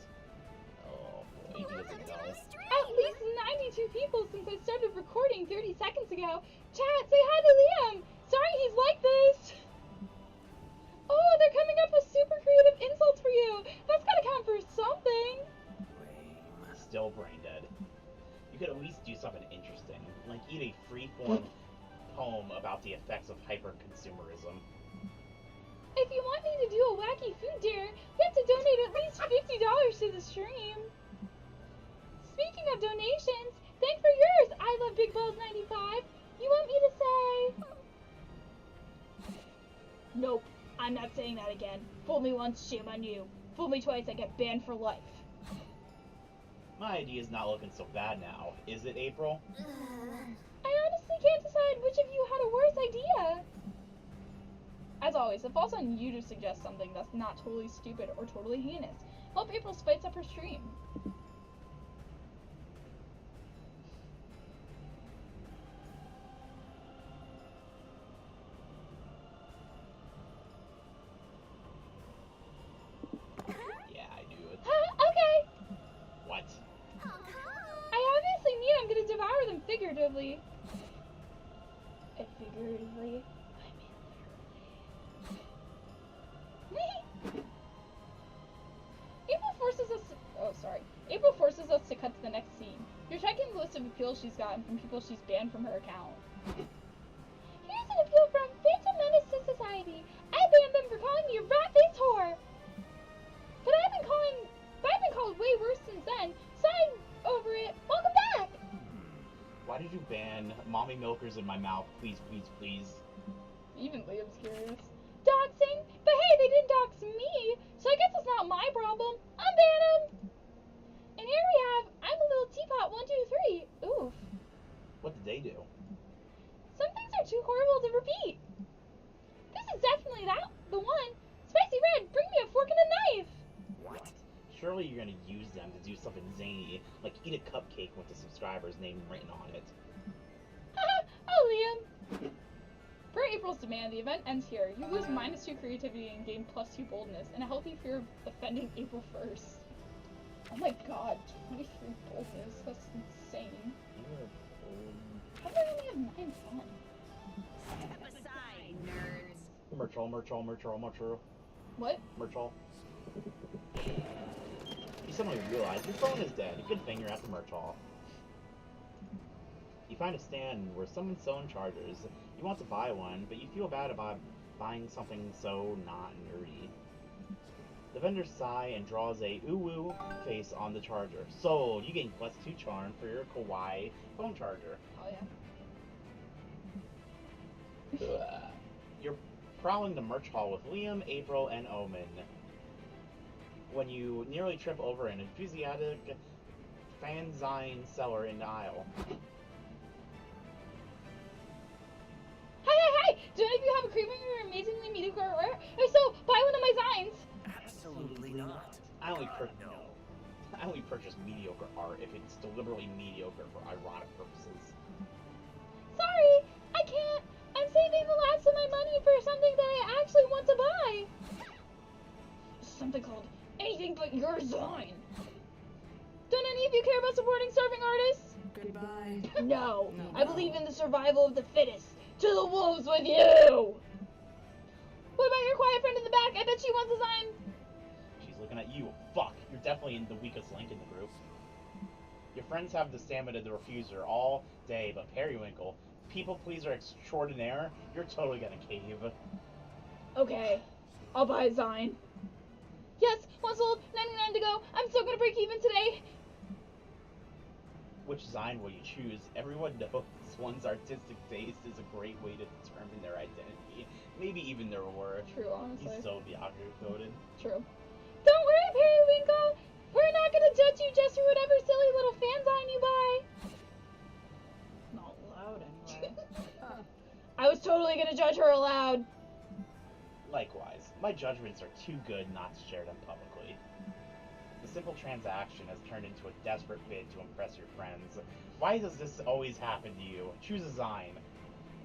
Oh boy, he doesn't know.
At least 92 people since I started recording 30 seconds ago. Chat, say hi to Liam! Sorry he's like this! Oh, they're coming up with super creative insults for you! That's gotta count for something!
Still brain dead. You could at least do something interesting, like eat a free-form poem about the effects of hyper-consumerism.
If you want me to do a wacky food dare, you have to donate at least $50 to the stream. Speaking of donations, thanks for yours, I love Big Balls 95. You want me to say? Nope, I'm not saying that again. Fool me once, shame on you. Fool me twice, I get banned for life.
My idea's not looking so bad now, is it, April?
I honestly can't decide which of you had a worse idea. As always, it falls on you to suggest something that's not totally stupid or totally heinous. Help April spice up her stream.
Yeah, I knew it.
Okay.
What?
I obviously mean I'm gonna devour them figuratively. And figuratively, I mean literally. April forces us to cut to the next scene. You're checking the list of appeals she's gotten from people she's banned from her account. Here's an appeal from Phantom Menace to Society. I banned them for calling me a rat-faced whore. But I've been called way worse since then, so I'm over it. Welcome back!
Why did you ban mommy milkers in my mouth? Please, please, please.
Even Liam's curious. Doxing? But hey, they didn't dox me, so I guess it's not my problem. Unban them! And here we have, I'm a little teapot 123. Oof.
What did they do?
Some things are too horrible to repeat. This is definitely the one. Spicy Red, bring me a fork and a knife.
What? Surely you're gonna use them to do something zany, like eat a cupcake with the subscriber's name written on it.
Haha, oh Liam. Per April's demand, the event ends here. You lose -2 creativity and gain +2 boldness, and a healthy fear of offending April 1st. Oh my god, 23 boldness, that's insane. How do I only have 9 fun?
Step aside, nerds.
Merchal.
What?
Merchal. You suddenly realize your phone is dead. Good thing you're at the merch hall. You find a stand where someone's selling chargers. You want to buy one, but you feel bad about buying something so not nerdy. The vendor sighs and draws a ooh-woo face on the charger. Sold! You gain +2 charm for your kawaii phone charger.
Oh yeah.
You're prowling the merch hall with Liam, April, and Omen. when you nearly trip over an enthusiastic fanzine seller in the aisle.
Hey! Do any of you have a creamer or amazingly mediocre artwork? If so, buy one of my signs!
Absolutely not.
I only
No.
I only purchase mediocre art if it's deliberately mediocre for ironic purposes.
Sorry, I can't. I'm saving the last of my money for something that I actually want to buy. Something called Anything But Your Sign. Don't any of you care about supporting starving artists?
Goodbye.
No,
No.
I believe in the survival of the fittest. To the wolves with you! What about your quiet friend in the back? I bet she wants a sign.
She's looking at you. Fuck, you're definitely in the weakest link in the group. Your friends have the stamina to refuse her all day, but Periwinkle, people pleaser extraordinaire, you're totally gonna cave.
Okay, I'll buy a sign. Yes, one sold, 99 to go. I'm still gonna break even today.
Which Zine will you choose? Everyone knows one's artistic taste is a great way to determine their identity, maybe even their worth.
True, honestly.
He's so Byaku coded.
True. Don't worry, Periwinkle. We're not gonna judge you just for whatever silly little fanzine you buy. Not loud, anyway. I was totally gonna judge her aloud.
Likewise, my judgments are too good not to share them publicly. The simple transaction has turned into a desperate bid to impress your friends. Why does this always happen to you? Choose a Zine.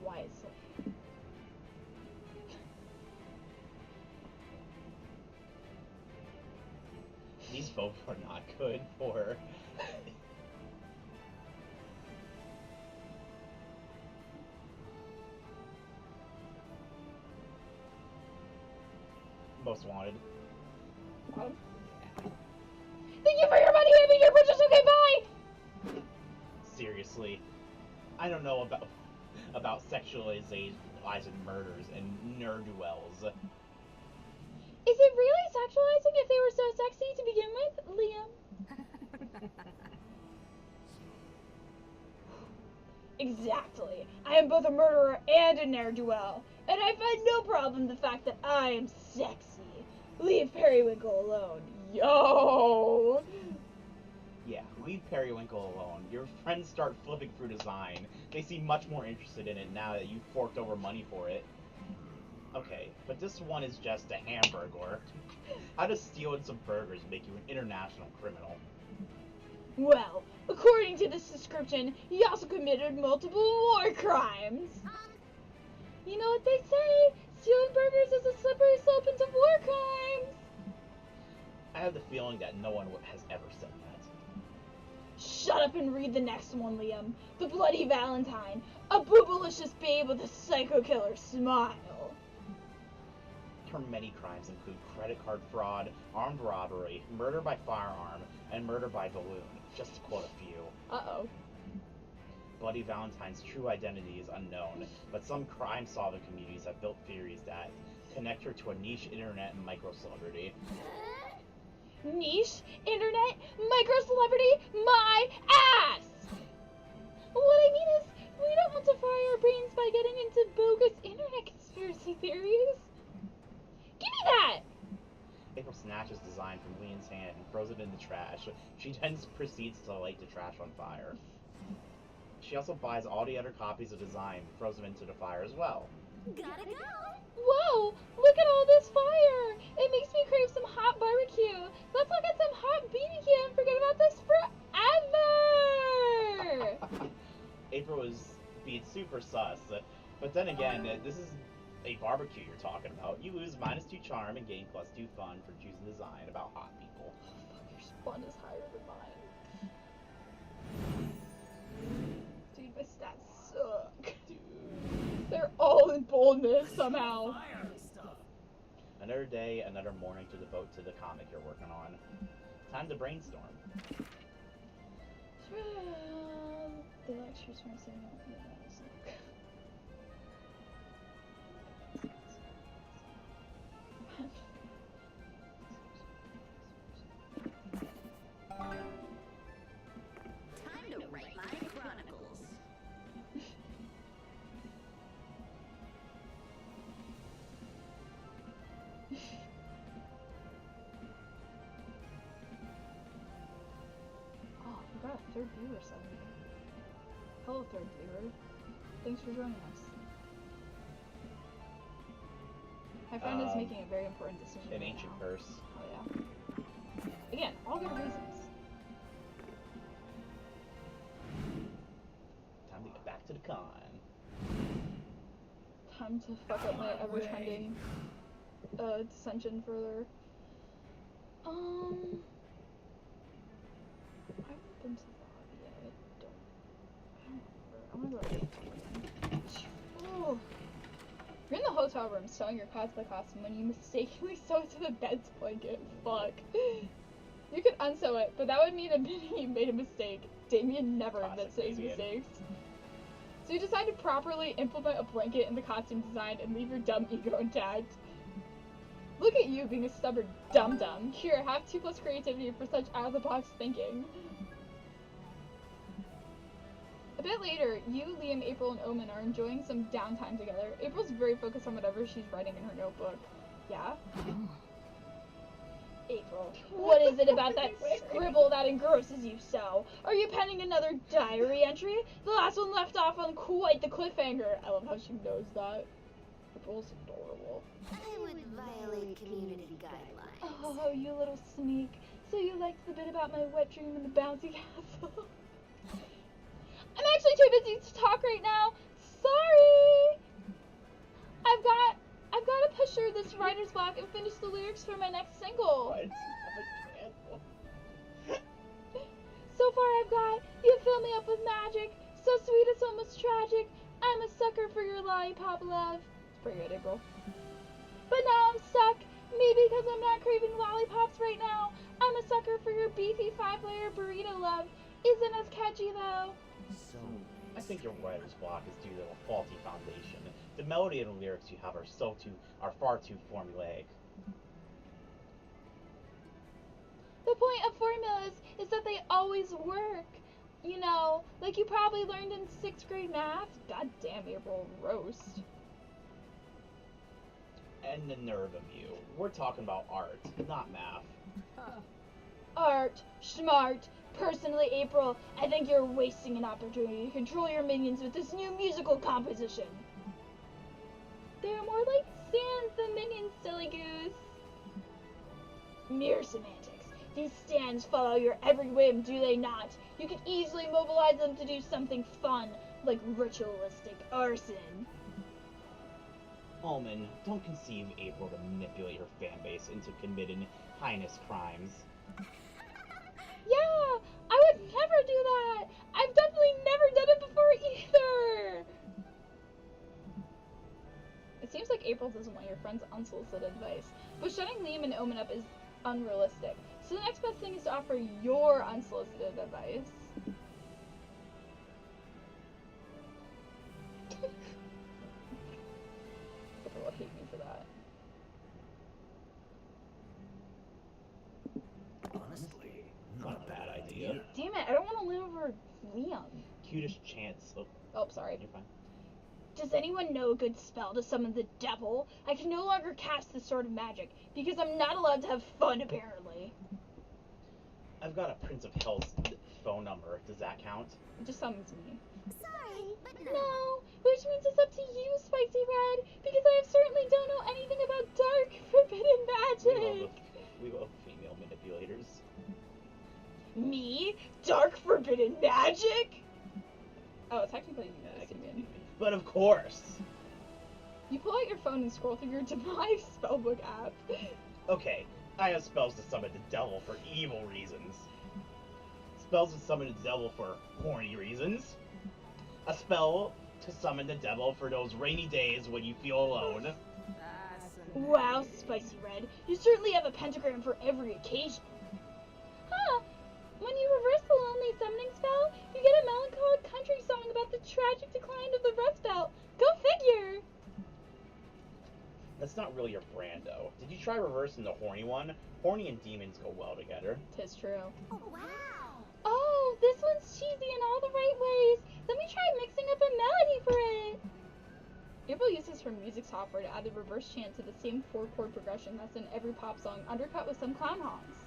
Wisely.
These both are not good for... Most wanted.
Thank you for your money, Amy. Your purchase. Okay, bye.
Seriously, I don't know about sexualizing murders and ne'er-do-wells.
Is it really sexualizing if they were so sexy to begin with, Liam? Exactly. I am both a murderer and a ne'er-do-well, and I find no problem the fact that I am sexy. Leave Periwinkle alone. Yo!
Yeah, leave Periwinkle alone. Your friends start flipping through design. They seem much more interested in it now that you've forked over money for it. Okay, but this one is just a hamburger. How does stealing some burgers make you an international criminal?
Well, according to this description, he also committed multiple war crimes. You know what they say? Stealing burgers is a slippery slope into war crimes.
I have the feeling that no one has ever said that.
Shut up and read the next one, Liam. The Bloody Valentine. A boobalicious babe with a psycho killer smile.
Her many crimes include credit card fraud, armed robbery, murder by firearm, and murder by balloon, just to quote a few.
Uh-oh.
Bloody Valentine's true identity is unknown, but some crime-solving communities have built theories that connect her to a niche internet micro-celebrity.
Niche? Internet? Micro-celebrity? My ass! What I mean is, we don't want to fry our brains by getting into bogus internet conspiracy theories. Give me that!
April snatches design from Leon's hand and throws it in the trash. She then proceeds to light the trash on fire. She also buys all the other copies of design and throws them into the fire as well.
Gotta go.
Whoa! Look at all this fire! It makes me crave some hot barbecue. Let's look at some hot BBQ and forget about this forever!
April is being super sus, but then again, this is a barbecue you're talking about. You lose -2 charm and gain +2 fun for choosing design about hot people.
Your spawn is higher than mine. Dude, my stats suck.
Dude.
They're all in boldness somehow.
Fire and stuff.
Another day, another morning to devote to the comic you're working on. Time to brainstorm.
The lectures from saying
Time to write my chronicles.
third viewer suddenly. Hello, third viewer. Thanks for joining us. My friend is making a very important decision
An
right
ancient
now.
curse.
Oh yeah. Again, all good reasons.
Time to get back to the con.
Time to fuck up my ever-trending dissension further. I haven't been to the lobby yet. I don't remember. I'm gonna go to oh. You're in the hotel room sewing your cosplay costume when you mistakenly sew it to the bed's blanket. Fuck. You could unsew it, but that would mean admitting you made a mistake. Damien never admits to his mistakes. So you decide to properly implement a blanket in the costume design and leave your dumb ego intact. Look at you being a stubborn dum-dum. Here, have 2+ creativity for such out-of-the-box thinking. A bit later, you, Liam, April, and Omen are enjoying some downtime together. April's very focused on whatever she's writing in her notebook. Yeah? April, what is it about that scribble that engrosses you so? Are you penning another diary entry? The last one left off on quite the cliffhanger. I love how she knows that. April's adorable.
I would violate community guidelines.
Oh, you little sneak. So you liked the bit about my wet dream in the bouncy castle? I'm actually too busy to talk right now. Sorry! I've got to push through this writer's block and finish the lyrics for my next single.
What?
So far I've got, you fill me up with magic, so sweet it's almost tragic. I'm a sucker for your lollipop love. It's pretty good, April. But now I'm stuck, maybe because I'm not craving lollipops right now. I'm a sucker for your beefy 5-layer burrito love. Isn't as catchy though.
So,
I think your writer's block is due to a faulty foundation. The melody and the lyrics you have are far too formulaic.
The point of formulas is that they always work. You know, like you probably learned in 6th grade math. God damn, April, roast.
And the nerve of you. We're talking about art, not math.
Art, smart. Personally, April, I think you're wasting an opportunity to control your minions with this new musical composition. They're more like stands than minions, silly goose. Mere semantics. These stands follow your every whim, do they not? You could easily mobilize them to do something fun, like ritualistic arson.
Alman, don't conceive April to manipulate her fan base into committing heinous crimes.
Yeah, I would never do that. I've definitely never done it before either. It seems like April doesn't want your friend's unsolicited advice, but shutting Liam and Omen up is unrealistic. So the next best thing is to offer your unsolicited advice. People will hate me for that.
honestly,
Not a bad idea.
Damn it, I don't want to live over Liam.
Cutest chance.
Oh, sorry.
You're fine.
Does anyone know a good spell to summon the devil? I can no longer cast this sort of magic, because I'm not allowed to have fun, apparently.
I've got a Prince of Hell's phone number. Does that count?
It just summons me.
Sorry, but no.
No, which means it's up to you, Spicy Red, because I certainly don't know anything about dark, forbidden magic.
We love female manipulators.
Me? Dark, forbidden magic? Oh, technically you
Yeah, I
guys
can
do.
But of course.
You pull out your phone and scroll through your demise spellbook app.
Okay, I have spells to summon the devil for evil reasons. Spells to summon the devil for horny reasons. A spell to summon the devil for those rainy days when you feel alone.
Wow, Spicy Red, you certainly have a pentagram for every occasion. Huh, when you reverse the lonely summoning spell, you get a melancholic country song about the tragic decline of the Rust Belt. Go figure!
That's not really your brand, though. Did you try reversing the horny one? Horny and demons go well together.
Tis true.
Oh, wow.
Oh, this one's cheesy in all the right ways. Let me try mixing up a melody for it. April uses her music software to add the reverse chant to the same 4-chord progression that's in every pop song, undercut with some clown honks.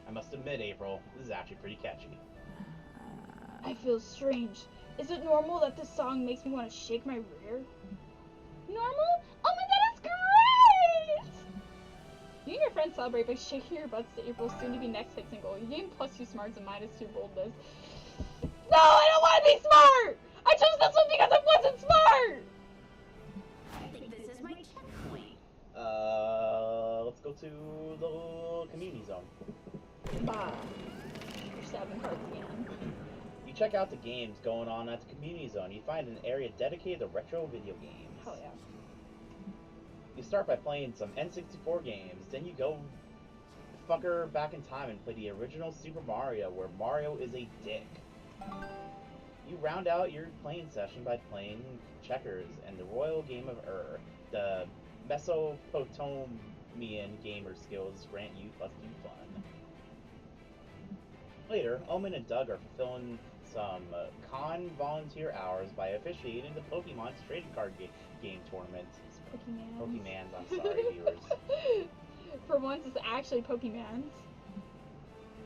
I must admit, April, this is actually pretty catchy.
I feel strange. Is it normal that this song makes me want to shake my rear? Normal? Oh my god, it's great! You and your friends celebrate by shaking your butts to April's soon-to-be next hit single. You gain +2 smarts and -2 boldness. No, I don't want to be smart! I chose this one because I wasn't smart!
I think this is my checkpoint.
Let's go to the community zone.
Bah. Your 7 cards again.
You check out the games going on at the community zone. You find an area dedicated to retro video games.
Hell yeah.
You start by playing some N64 games, then you go fucker back in time and play the original Super Mario, where Mario is a dick. You round out your playing session by playing checkers and the Royal Game of The Mesopotamian gamer skills grant you +2 fun. Later, Omen and Doug are fulfilling some con volunteer hours by officiating the Pokemon's trading card game tournament. Pokemans, I'm sorry, viewers.
For once, it's actually Pokemans.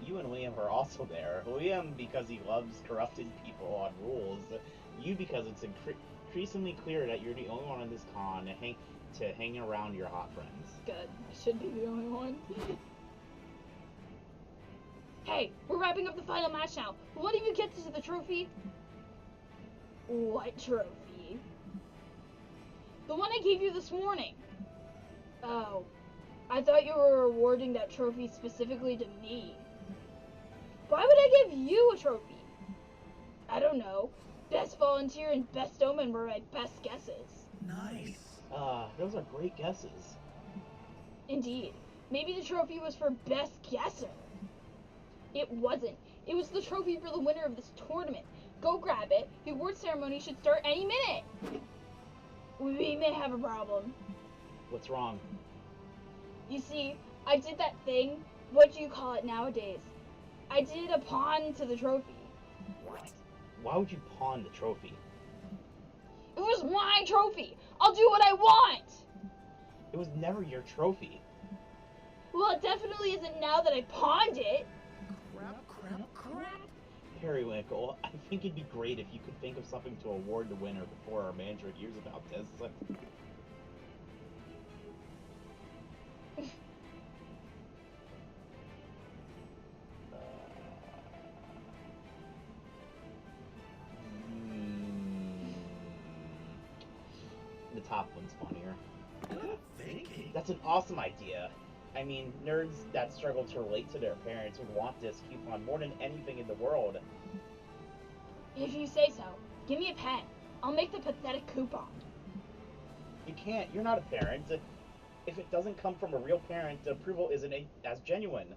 You and Liam are also there. Liam because he loves corrupted people on rules. You because it's increasingly clear that you're the only one on this con to hang around your hot friends.
Good. I should be the only one. Hey, we're wrapping up the final match now. What if you get to the trophy? What trophy? The one I gave you this morning. Oh, I thought you were awarding that trophy specifically to me. Why would I give you a trophy? I don't know. Best volunteer and best omen were my best guesses.
Nice.
Those are great guesses.
Indeed. Maybe the trophy was for best guesser. It wasn't. It was the trophy for the winner of this tournament. Go grab it. The award ceremony should start any minute. We may have a problem.
What's wrong?
You see, I did that thing. What do you call it nowadays? I did a pawn to the trophy.
What? Why would you pawn the trophy?
It was my trophy. I'll do what I want.
It was never your trophy.
Well, it definitely isn't now that I pawned it.
Crap.
Periwinkle, I think it'd be great if you could think of something to award the winner before our manager hears about this. The top one's funnier.
Good thinking.
That's an awesome idea. I mean, nerds that struggle to relate to their parents would want this coupon more than anything in the world.
If you say so. Give me a pen. I'll make the pathetic coupon.
You can't. You're not a parent. If it doesn't come from a real parent, the approval isn't as genuine.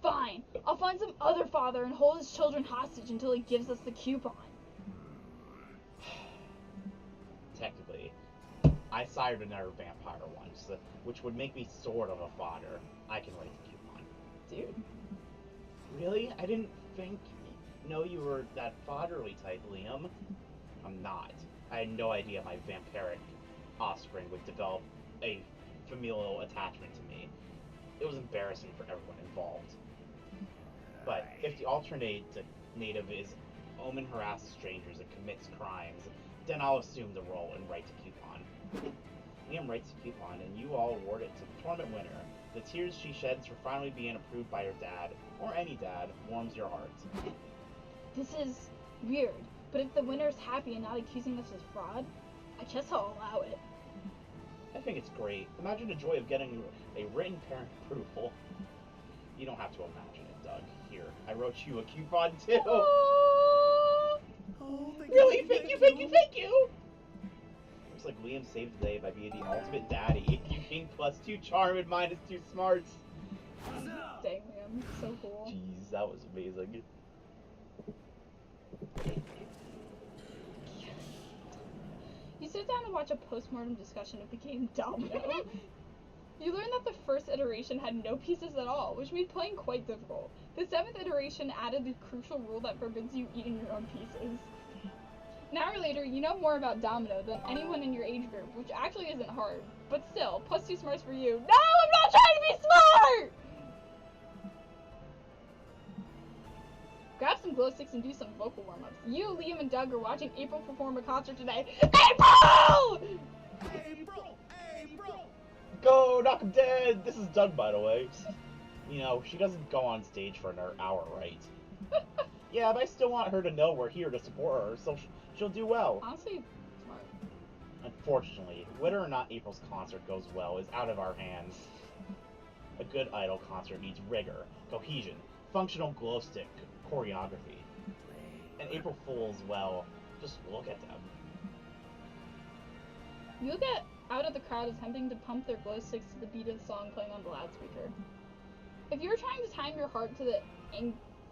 Fine. I'll find some other father and hold his children hostage until he gives us the coupon.
Technically, I sired another vampire once, which would make me sort of a father. I can write the coupon.
Dude.
Really? I didn't know you were that fatherly type, Liam. I'm not. I had no idea my vampiric offspring would develop a familial attachment to me. It was embarrassing for everyone involved. But if the alternate native is omen harasses strangers and commits crimes, then I'll assume the role and write the coupon. Liam writes the coupon, and you all award it to the tournament winner. The tears she sheds for finally being approved by her dad, or any dad, warms your heart.
This is weird, but if the winner's happy and not accusing us of fraud, I guess I'll allow it.
I think it's great. Imagine the joy of getting a written parent approval. You don't have to imagine it, Doug. Here, I wrote you a coupon too.
Oh,
Oh,
Really? Thank you! Looks like Liam saved the day by being the ultimate daddy. You gain +2 charm and -2 smarts.
dang man, so cool.
Jeez, that was amazing.
You sit down and watch a postmortem discussion of the game Domino. You learn that the first iteration had no pieces at all, which made playing quite difficult. The 7th iteration added the crucial rule that forbids you eating your own pieces. An hour later, you know more about Domino than anyone in your age group, which actually isn't hard. But still, +2 smarts for you. No, I'm not trying to be smart! Grab some glow sticks and do some vocal warm-ups. You, Liam, and Doug are watching April perform a concert today. April!
April! April!
Go, knock him dead! This is Doug, by the way. You know, she doesn't go on stage for another hour, right? Yeah, but I still want her to know we're here to support her, so she'll do well.
Honestly, smart.
Unfortunately, whether or not April's concert goes well is out of our hands. A good idol concert needs rigor, cohesion, functional glow stick choreography. And April Fools, well, just look at them.
You look out at the crowd attempting to pump their glow sticks to the beat of the song playing on the loudspeaker. If you were trying to time your heart to the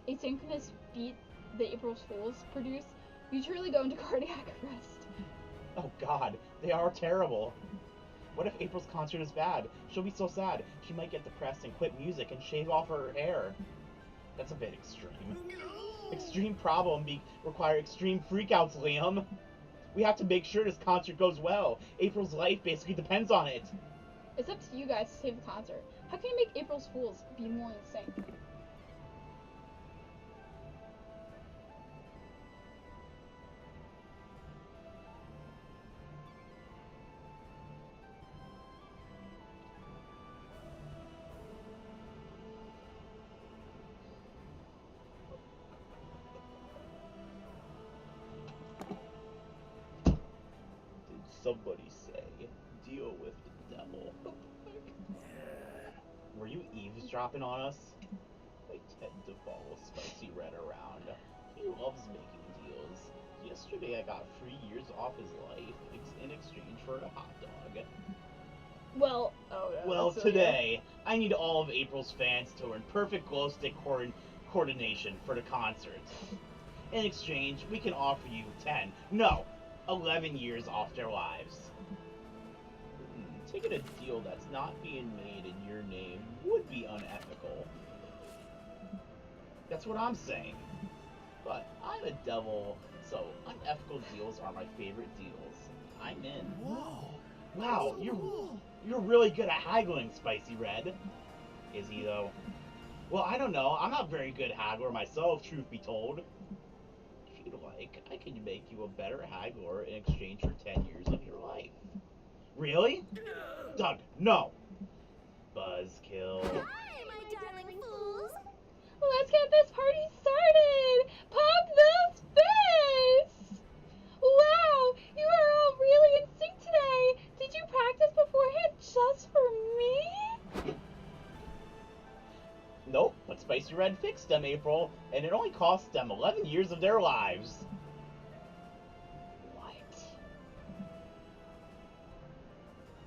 asynchronous beat the April Fools produce, you'd surely go into cardiac arrest.
Oh god, they are terrible. What if April's concert is bad? She'll be so sad. She might get depressed and quit music and shave off her hair. That's a bit extreme. Extreme problem require extreme freakouts, Liam. We have to make sure this concert goes well. April's life basically depends on it.
It's up to you guys to save the concert. How can you make April's Fools be more in sync?
Did somebody say, deal with the devil? Were you eavesdropping on us? I tend to follow Spicy Red around. He loves making deals. Yesterday I got 3 years off his life in exchange for a hot dog.
Well, oh no.
Well,
that's
today, I need all of April's fans to learn perfect glow stick coordination for the concert. In exchange, we can offer you 10, no, 11 years off their lives. Taking a deal that's not being made in your name would be unethical. That's what I'm saying. But I'm a devil, so unethical deals are my favorite deals. I'm in.
Whoa!
Wow, you're really good at haggling, Spicy Red. Is he, though? Well, I don't know. I'm not a very good haggler myself, truth be told. If you'd like, I could make you a better haggler in exchange for 10 years of your life. Really? Doug, no! Buzzkill.
Hi, my darling fools.
Let's get this party started! Pop those fists! Wow, you are all really in sync today! Did you practice beforehand just for me?
Nope, but Spicy Red fixed them, April, and it only cost them 11 years of their lives. What?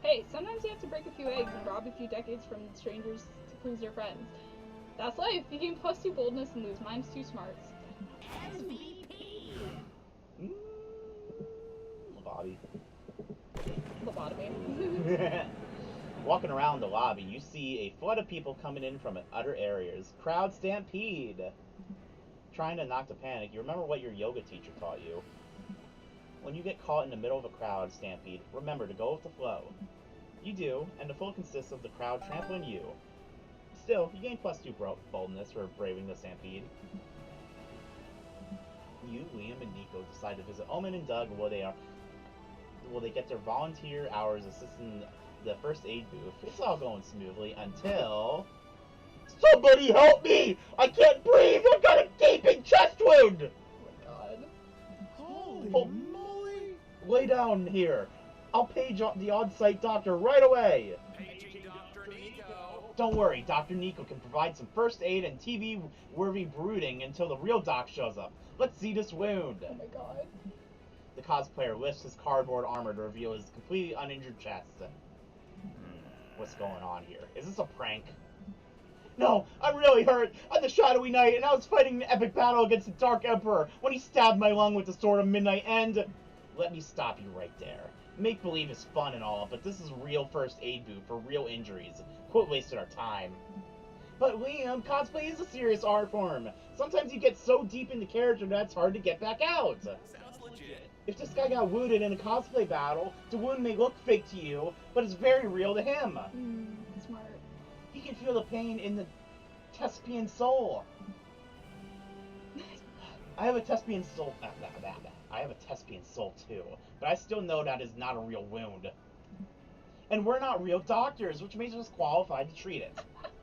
Hey, sometimes you have to break a few eggs and rob a few decades from strangers to please your friends. That's life. You gain +2 boldness and lose -2 smarts.
MVP.
Bobby.
Lobotomy.
Walking around the lobby, you see a flood of people coming in from other areas. Crowd stampede. Trying to knock the panic, you remember what your yoga teacher taught you. When you get caught in the middle of a crowd stampede, remember to go with the flow. You do, and the flow consists of the crowd trampling you. Still, you gain +2 boldness for braving the stampede. You, Liam, and Nico decide to visit Omen and Doug while they get their volunteer hours assisting the first aid booth. It's all going smoothly until... Somebody help me! I can't breathe! I've got a gaping chest wound!
God.
Holy
Oh.
moly!
Lay down here. I'll page the on-site doctor right away.
Paging Dr. Nico.
Don't worry, Dr. Nico can provide some first aid and TV-worthy brooding until the real doc shows up. Let's see this wound.
Oh my god.
The cosplayer lifts his cardboard armor to reveal his completely uninjured chest. What's going on here? Is this a prank? No, I'm really hurt. I'm the Shadowy Knight, and I was fighting an epic battle against the Dark Emperor when he stabbed my lung with the Sword of Midnight, and... Let me stop you right there. Make-believe is fun and all, but this is real first aid booth for real injuries. Quit wasting our time. But Liam, cosplay is a serious art form. Sometimes you get so deep into character that it's hard to get back out.
Sounds legit.
If this guy got wounded in a cosplay battle, the wound may look fake to you, but it's very real to him.
Smart.
He can feel the pain in the Thespian soul. I have a Thespian soul. I have a Thespian soul too, but I still know that is not a real wound. And we're not real doctors, which makes us qualified to treat it.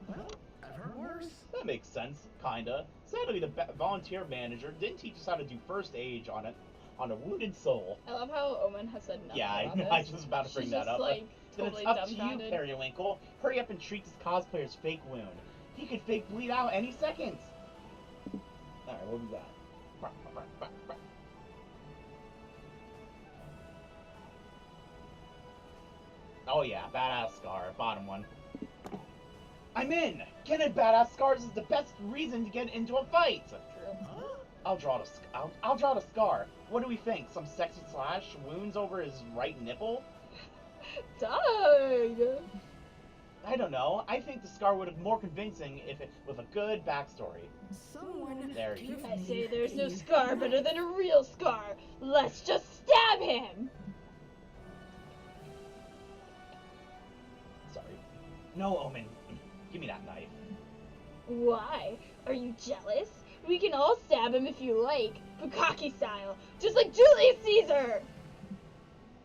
Well, I've heard worse.
That makes sense, kinda. Sadly, the volunteer manager didn't teach us how to do first aid on a wounded soul.
I love how Omen has said nothing
Yeah,
about this.
I was about to bring
She's
that
just,
up.
like,
Then
totally
it's up to you,
dumbfounded.
Periwinkle. Hurry up and treat this cosplayer's fake wound. He could fake bleed out any second. Alright, what was that? Oh yeah, badass scar, bottom one. I'm in! Getting badass scars is the best reason to get into a fight!
True.
Huh?
I'll draw the scar. What do we think? Some sexy slash wounds over his right nipple?
Doug!
I don't know. I think the scar would have more convincing if it with a good backstory.
Someone
There you
give
go.
I
me
say there's no
a
scar better than a real scar. Let's just stab him!
Sorry. No, Omen. Give me that knife.
Why? Are you jealous? We can all stab him if you like, Bukaki style, just like Julius Caesar!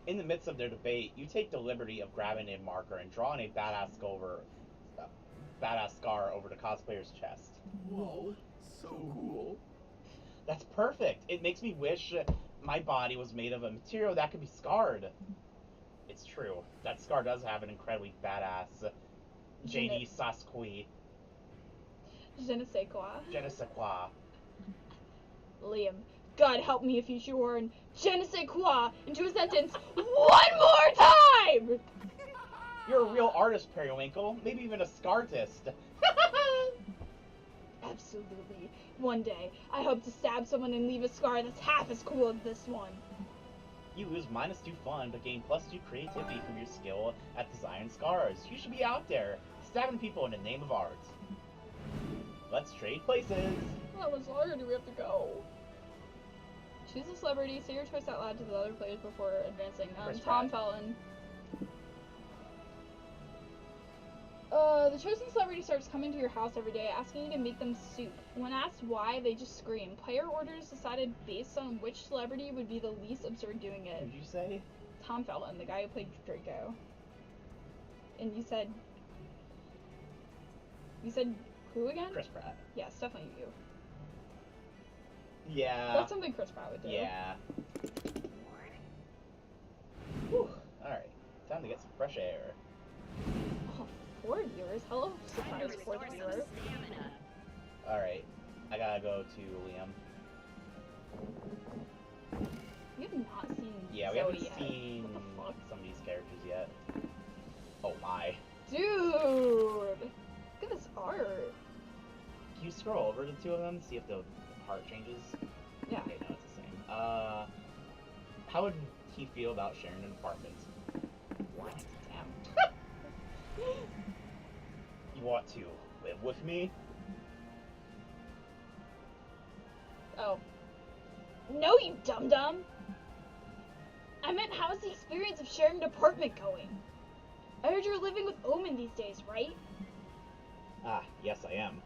In the midst of their debate, you take the liberty of grabbing a marker and drawing a badass scar over the cosplayer's chest.
Whoa, so cool.
That's perfect. It makes me wish my body was made of a material that could be scarred. It's true. That scar does have an incredibly badass JD Sasqui.
Je ne sais quoi.
Je ne sais quoi.
Liam, God help me if you shorn je ne sais quoi into a sentence one more time!
You're a real artist, Periwinkle. Maybe even a scartist.
Absolutely. One day, I hope to stab someone and leave a scar that's half as cool as this one.
You lose -2 fun, but gain +2 creativity from your skill at designing scars. You should be out there, stabbing people in the name of art. Let's trade places.
How much longer do we have to go? Choose a celebrity, say your choice out loud to the other players before advancing.
Chris
Tom
Pratt.
Felton. The chosen celebrity starts coming to your house every day, asking you to make them soup. When asked why, they just scream. Player orders decided based on which celebrity would be the least absurd doing
What
it.
did you say?
Tom Felton, the guy who played Draco. And you said who again?
Chris Pratt.
Yeah, it's definitely you.
Yeah.
That's something Chris Pratt would do.
Yeah. Whew. Alright. Time to get some fresh air.
Oh, 4 viewers. Hello, surprise
Time to
4th
restore some
viewer.
stamina.
Alright. I gotta go to Liam.
We have not seen
Yeah, we
Zoe
haven't
yet.
seen
What the fuck?
some of these characters yet. Oh my.
Dude! Look at this art.
Can you scroll over the two of them, see if the heart changes?
Yeah.
Okay, no, it's the same. How would he feel about sharing an apartment?
What? Damn.
You want to live with me?
Oh. No, you dum-dum! I meant, how's the experience of sharing an apartment going? I heard you're living with Omen these days, right?
Ah, yes I am.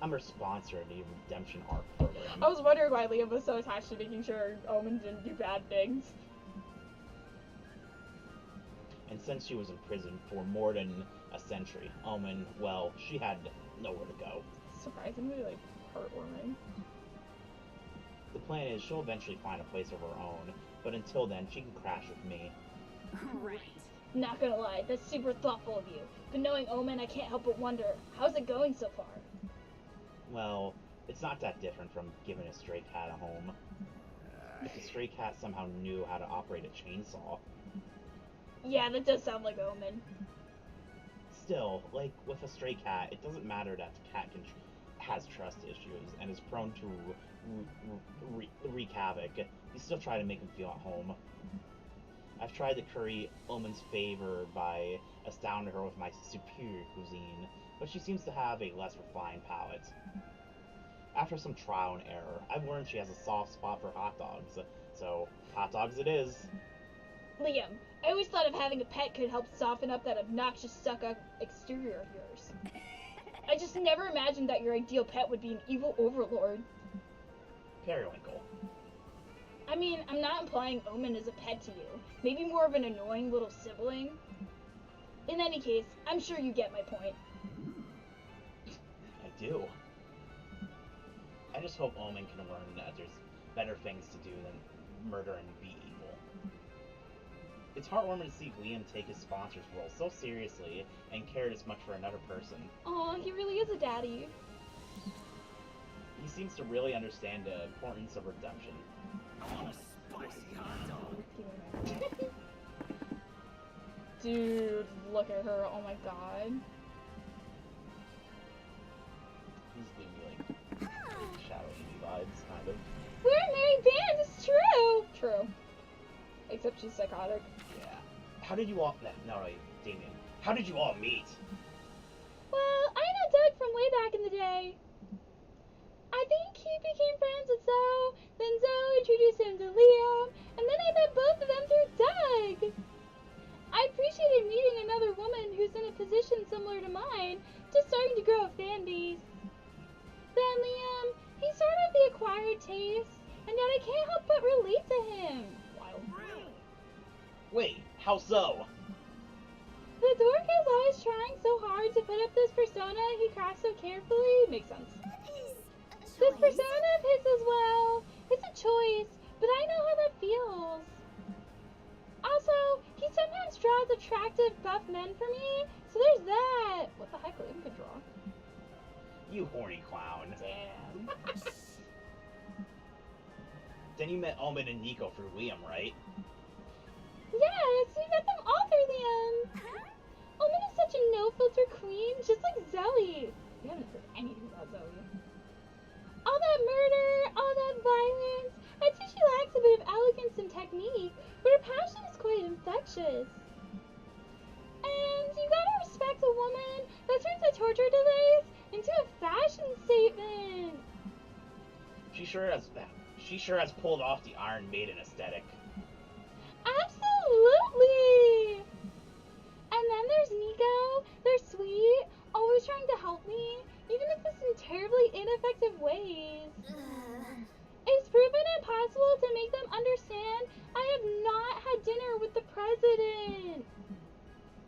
I'm her sponsor in the Redemption Arc program.
I was wondering why Liam was so attached to making sure Omen didn't do bad things.
And since she was in prison for more than a century, Omen, well, she had nowhere to go.
Surprisingly, like, heartwarming.
The plan is she'll eventually find a place of her own, but until then, she can crash with me.
Right.
Not gonna lie, that's super thoughtful of you. But knowing Omen, I can't help but wonder, how's it going so far?
Well, it's not that different from giving a stray cat a home. If the stray cat somehow knew how to operate a chainsaw.
Yeah, that does sound like Omen.
Still, like with a stray cat, it doesn't matter that the cat has trust issues and is prone to wreak havoc. You still try to make him feel at home. I've tried to curry Omen's favor by astounding her with my superior cuisine, but she seems to have a less refined palate. After some trial and error, I've learned she has a soft spot for hot dogs, so hot dogs it is.
Liam, I always thought of having a pet could help soften up that obnoxious stuck-up exterior of yours. I just never imagined that your ideal pet would be an evil overlord.
Periwinkle.
I mean, I'm not implying Omen is a pet to you. Maybe more of an annoying little sibling. In any case, I'm sure you get my point.
I do. I just hope Omen can learn that there's better things to do than murder and be evil. It's heartwarming to see Liam take his sponsor's role so seriously and care as much for another person.
Aw, he really is a daddy.
He seems to really understand the importance of redemption.
I want a spicy hot dog.
Dude, look at her. Oh my god.
He's giving me like Shadow vibes, kind of.
We're a married band, it's true! True. Except she's psychotic.
Yeah. How did you all... No, wait, Damien. How did you all meet?
Well, I know Doug from way back in the day. I think he became friends with Zoe, then Zoe introduced him to Liam, and then I met both of them through Doug. I appreciated meeting another woman who's in a position similar to mine, just starting to grow a fan base. Then Liam, he's sort of the acquired taste, and yet I can't help but relate to him. Wild.
Wait, how so?
The dork is always trying so hard to put up this persona he crafts so carefully. Makes sense. This persona of his as well. It's a choice, but I know how that feels. Also, he sometimes draws attractive buff men for me, so there's that. What the heck, Liam could draw.
You horny clown.
Damn.
Then you met Omen and Nico through Liam, right?
Yes, we met them all through Liam. Omen is such a no-filter queen, just like Zoe. We haven't heard anything about Zoe. All that murder, all that violence, I'd say she lacks a bit of elegance and technique, but her passion is quite infectious. And you gotta respect a woman that turns a torture device into a fashion statement.
She sure has pulled off the Iron Maiden aesthetic.
Absolutely! And then there's Nico. They're sweet, always trying to help me, even if it's in terribly ineffective ways. It's proven impossible to make them understand I have not had dinner with the president.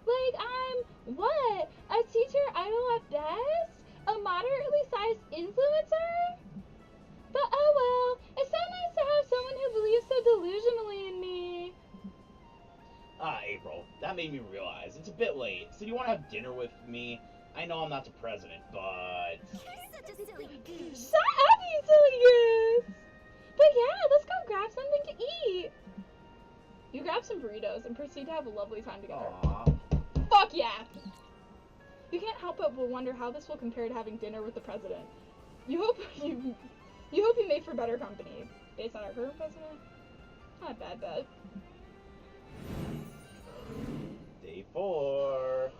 Like, I'm, what, a teacher idol at best? A moderately sized influencer? But oh well, it's so nice to have someone who believes so delusionally in me.
April, that made me realize it's a bit late. So you want to have dinner with me? I know I'm not the president, but...
You're such a silly goose.
Shut up, you silly goose! But yeah, let's go grab something to eat. You grab some burritos and proceed to have a lovely time together.
Aww.
Fuck yeah! You can't help but wonder how this will compare to having dinner with the president. You hope you make for better company. Based on our current president? Not a bad bet.
Day 4.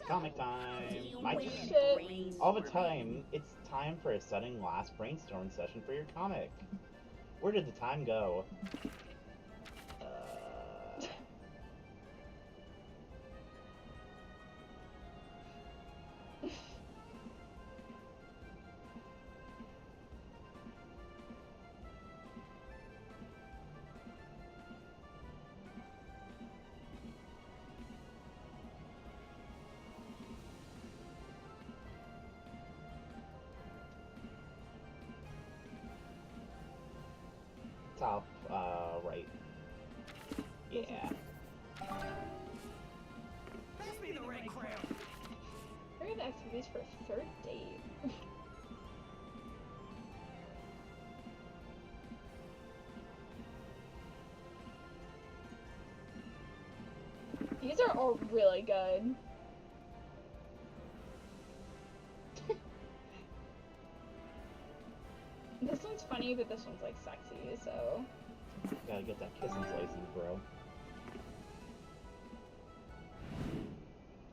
Comic time. My
Shit.
all the time. It's time for a sudden last brainstorming session for your comic. Where did the time go? Top, right. Yeah.
Pass me the red crayon.
We're gonna activities for a third date. These are all really good. This one's funny, but this one's like sexy, so.
Gotta get that kissing license, bro.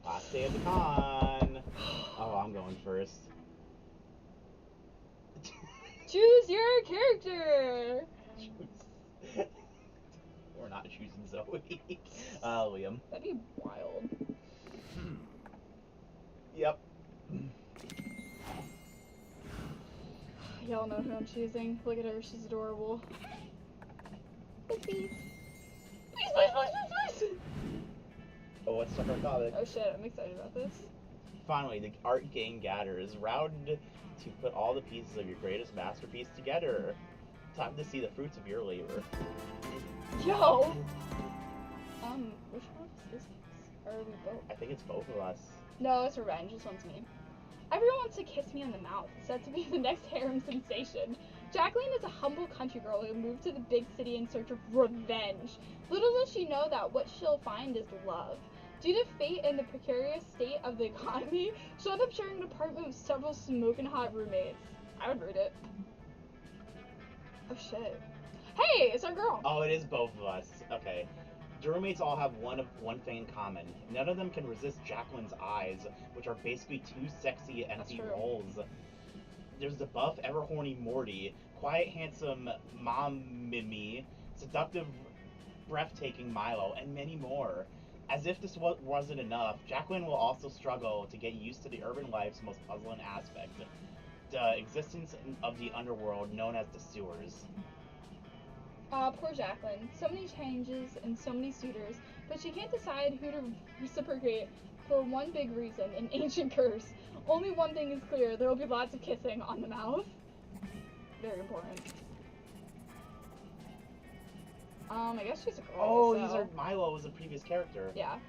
Last day of the con. Oh, I'm going first.
Choose your character!
We're not choosing Zoe. Liam.
That'd be wild.
Yep.
Y'all know who I'm choosing. Look at her, she's adorable. Please, please. Please, please, please, please, please!
Oh, what's the first topic?
Oh shit, I'm excited about this.
Finally, the art gang gathers round to put all the pieces of your greatest masterpiece together. Time to see the fruits of your labor.
Yo! Which one is this? Or are we both?
I think it's both of us.
No, it's revenge. This one's me. Everyone wants to kiss me on the mouth, said to be the next harem sensation. Jacqueline is a humble country girl who moved to the big city in search of revenge. Little does she know that what she'll find is love. Due to fate and the precarious state of the economy, she'll end up sharing an apartment with several smoking hot roommates. I would read it. Oh shit. Hey, it's our girl!
Oh, it is both of us. Okay. The roommates all have one thing in common. None of them can resist Jacqueline's eyes, which are basically two sexy, empty
true.
roles. There's the buff, ever horny Morty, quiet, handsome Mom Mimi, seductive, breathtaking Milo, and many more. As if this wasn't enough, Jacqueline will also struggle to get used to the urban life's most puzzling aspect, the existence of the underworld known as the sewers.
Poor Jacqueline. So many changes and so many suitors, but she can't decide who to reciprocate for one big reason, an ancient curse. Only one thing is clear, there will be lots of kissing on the mouth. Very important. I guess she's a girl.
Oh,
so.
these are Milo was a previous character.
Yeah.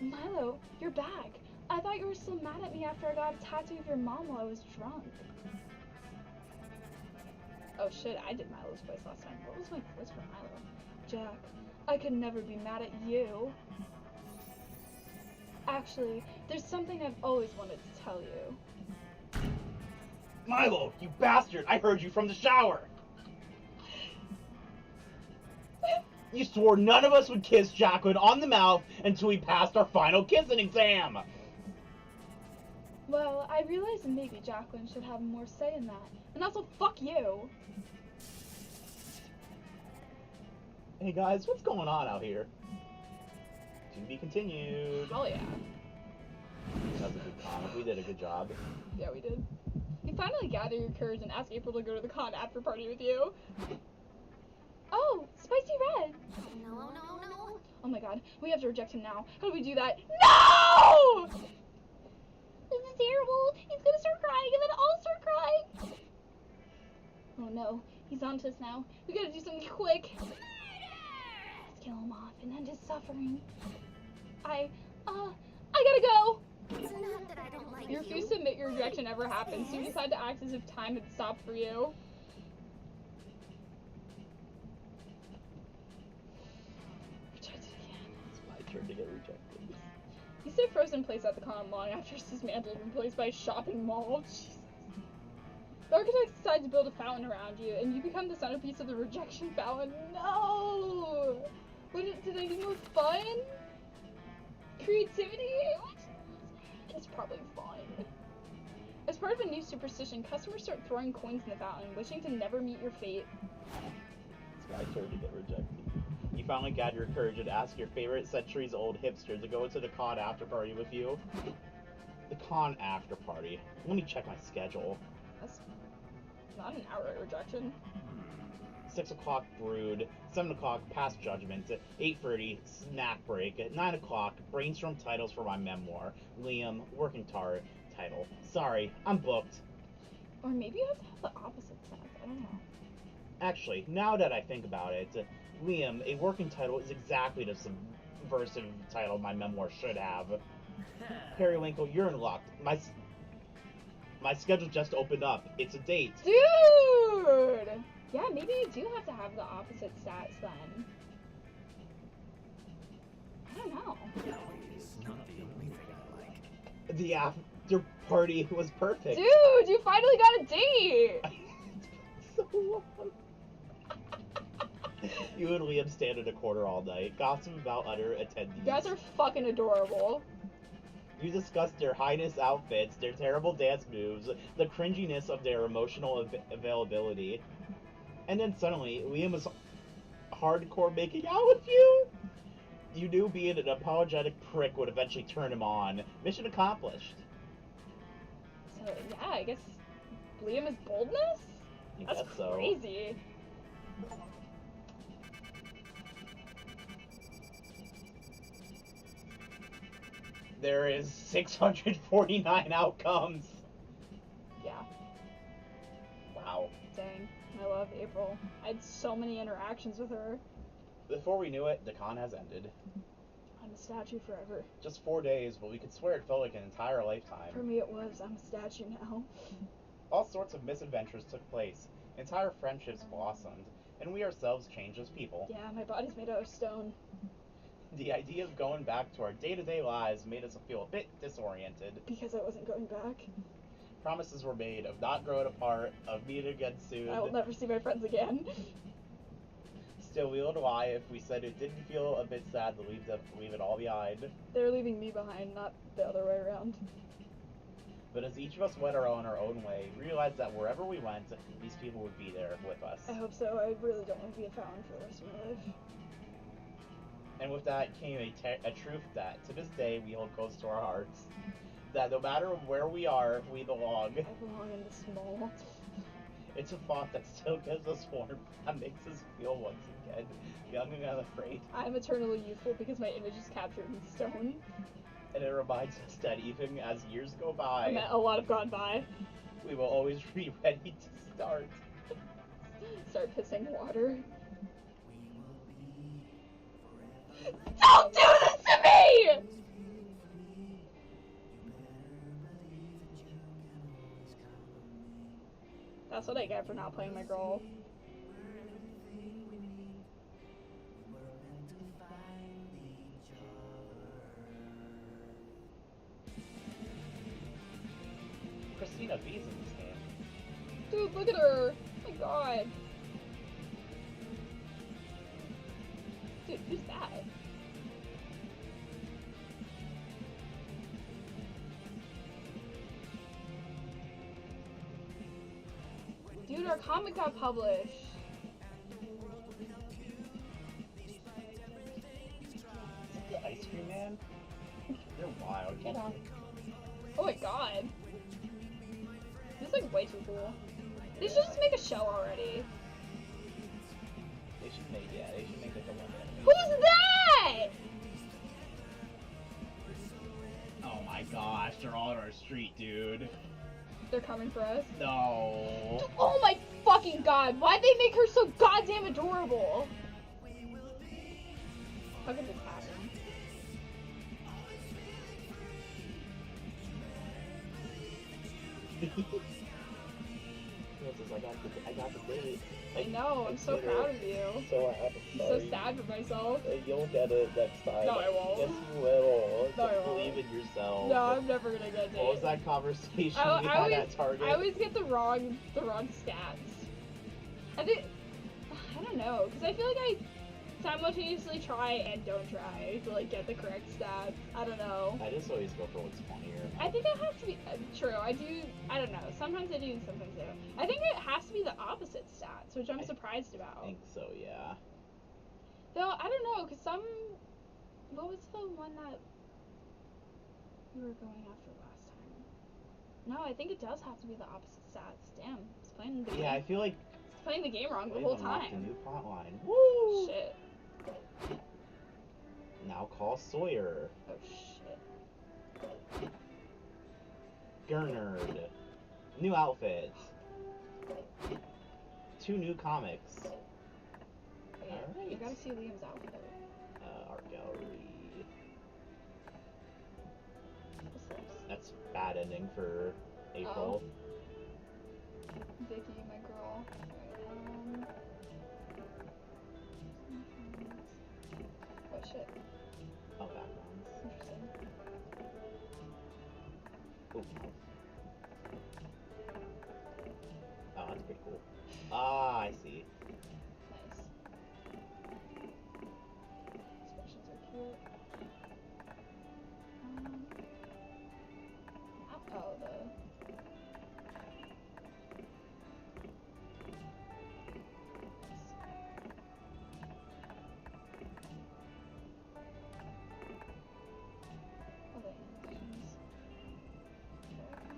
Milo, you're back. I thought you were still mad at me after I got a tattoo of your mom while I was drunk. Oh shit, I did Milo's voice last time. What was my voice for Milo? Jack, I could never be mad at you. Actually, there's something I've always wanted to tell you.
Milo, you bastard! I heard you from the shower! You swore none of us would kiss Jacqueline on the mouth until we passed our final kissing exam!
Well, I realized maybe Jacqueline should have more say in that. And also, fuck you!
Hey guys, what's going on out here? To be continued.
Hell yeah.
That was a good comic. We did a good job.
Yeah, we did. You finally gather your courage and ask April to go to the con after party with you. Oh, spicy red!
No, no, no.
Oh my god, we have to reject him now. How do we do that? No! This is terrible. He's gonna start crying and then I'll start crying. Oh no, he's onto us now. We gotta do something quick. Let's kill him off and end his suffering. I gotta go.
It's not that I don't like
You refuse to admit your rejection ever happened, so you decide to act as if time had stopped for you. Rejected again.
It's my turn to get rejected.
You stay frozen in place at the con long after it's dismantled and replaced by a shopping mall. Jesus. The architects decide to build a fountain around you, and you become the centerpiece of the rejection fountain. No! Did I need more fun? Creativity? It's probably fine. As part of a new superstition, customers start throwing coins in the fountain, wishing to never meet your fate.
It's my turn to get rejected. You finally gather your courage and ask your favorite centuries-old hipster to go to the con after party with you. The con after party. Let me check my schedule.
That's not an outright rejection.
6 o'clock brood, 7 o'clock past judgment, 8:30 snack break, 9 o'clock brainstorm titles for my memoir, Liam working title. Sorry, I'm booked.
Or maybe you have to have the opposite sense. I don't know.
Actually, now that I think about it, Liam, a working title is exactly the subversive title my memoir should have. Periwinkle, you're in luck. My schedule just opened up. It's a date.
Dude! Yeah, maybe you do have to have the opposite stats then. I don't know.
It's not the only thing I like.
The after party was perfect.
Dude, you finally got a date!
It's been so long. You and Liam stand in a corner all night, gossip about other attendees.
You guys are fucking adorable.
You discuss their highness outfits, their terrible dance moves, the cringiness of their emotional availability. And then suddenly, Liam is hardcore making out with you? You knew being an apologetic prick would eventually turn him on. Mission accomplished.
So, yeah, I guess Liam is boldness?
I
That's
guess so.
crazy.
There is 649 outcomes.
Yeah.
Wow.
Dang. I love April. I had so many interactions with her.
Before we knew it, the con has ended.
I'm a statue forever.
Just 4 days, but we could swear it felt like an entire lifetime.
For me it was. I'm a statue now.
All sorts of misadventures took place. Entire friendships blossomed, and we ourselves changed as people.
Yeah, my body's made out of stone.
The idea of going back to our day-to-day lives made us feel a bit disoriented.
Because I wasn't going back.
Promises were made of not growing apart, of meeting again soon.
I will never see my friends again.
Still, we would lie if we said it didn't feel a bit sad to leave it all behind.
They're leaving me behind, not the other way around.
But as each of us went on our own way, we realized that wherever we went, these people would be there with us.
I hope so. I really don't want to be a fountain for the rest of my life.
And with that came a truth that, to this day, we hold close to our hearts. That no matter where we are, we belong.
I belong in the small.
It's a thought that still gives us warmth, that makes us feel once again young and unafraid.
I'm eternally youthful because my image is captured in stone.
And it reminds us that even as years go by,
I mean, a lot have gone by.
we will always be ready to start.
Start pissing water.
We will be forever.
Don't do this to me! That's what I get for not playing my girl.
Christina V's in this game.
Dude, look at her! Oh my god. Dude, who's that? Dude, our comic got published.
The Ice Cream Man? They're wild. Get on.
Oh my god. This is like way too cool. They should just make a show already.
They should make like a one.
Who's that?
Oh my gosh, they're all on our street, dude.
They're coming for us.
No.
Oh my fucking god, why'd they make her so goddamn adorable? How could this happen?
What's this? I got the date.
I know, I'm so proud of you.
So
I'm so sad for myself.
You'll get it next time.
No, I won't.
Yes, you will.
No, I
Just
won't.
believe in yourself.
No, I'm never gonna get it.
What was that conversation
I
we had
always,
at Target?
I always get the wrong stats. I don't know, because I feel like I simultaneously try and don't try to like get the correct stats. I don't know.
I just always go for what's funnier.
I think it has to be true. I don't know. Sometimes I do, sometimes I don't. I think it has to be the opposite stats, which I'm surprised about.
I think so, yeah.
Though I don't know, because what was the one that we were going after last time? No, I think it does have to be the opposite stats. Damn, it's playing the game.
Yeah, I feel like
It's playing the game wrong the
we've
whole
unlocked
time.
a new plot line. Woo!
Shit.
Now call Sawyer.
Oh shit.
Gernard. New outfit. 2 new comics.
Wait,
Alright.
you gotta see Liam's outfit.
Art gallery.
What's this?
That's bad ending for April.
Vicky, my girl. Oh shit.
Oh, backgrounds.
Interesting.
Ooh. Oh, that's pretty cool. Ah, I see.
Nice. Expressions are cute. Oh, the. Oh, the animations. Okay.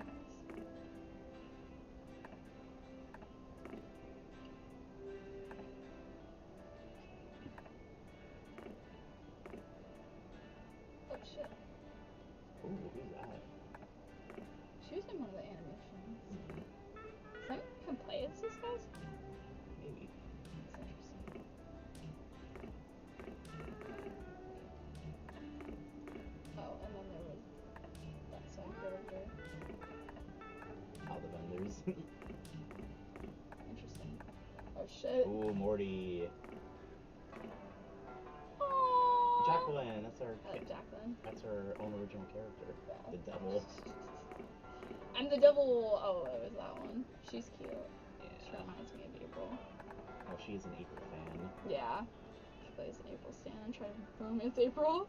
Interesting. Oh shit.
Ooh, Morty.
Aww.
Jacqueline, that's our
I like Jacqueline.
that's her own original character.
Yeah.
The devil.
And the devil. Oh, it was that one. She's cute. She
Yeah.
reminds me of April.
Oh, she's an April fan.
Yeah. She plays an April stan and try to romance April.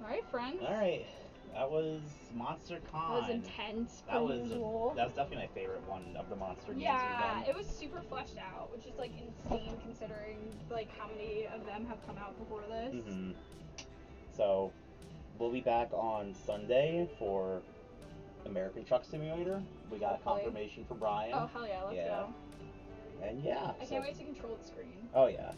Alright, friends.
Alright. That was Monster Con.
That was intense, per
That was
usual.
that was definitely my favorite one of the monster games
Yeah,
we've done.
it was super fleshed out, which is like insane considering like how many of them have come out before this.
Mhm. So, we'll be back on Sunday for American Truck Simulator. We got
Hopefully.
confirmation for Brian.
Oh hell yeah, let's
Yeah.
go.
And yeah.
I can't wait to control the screen.
Oh yeah.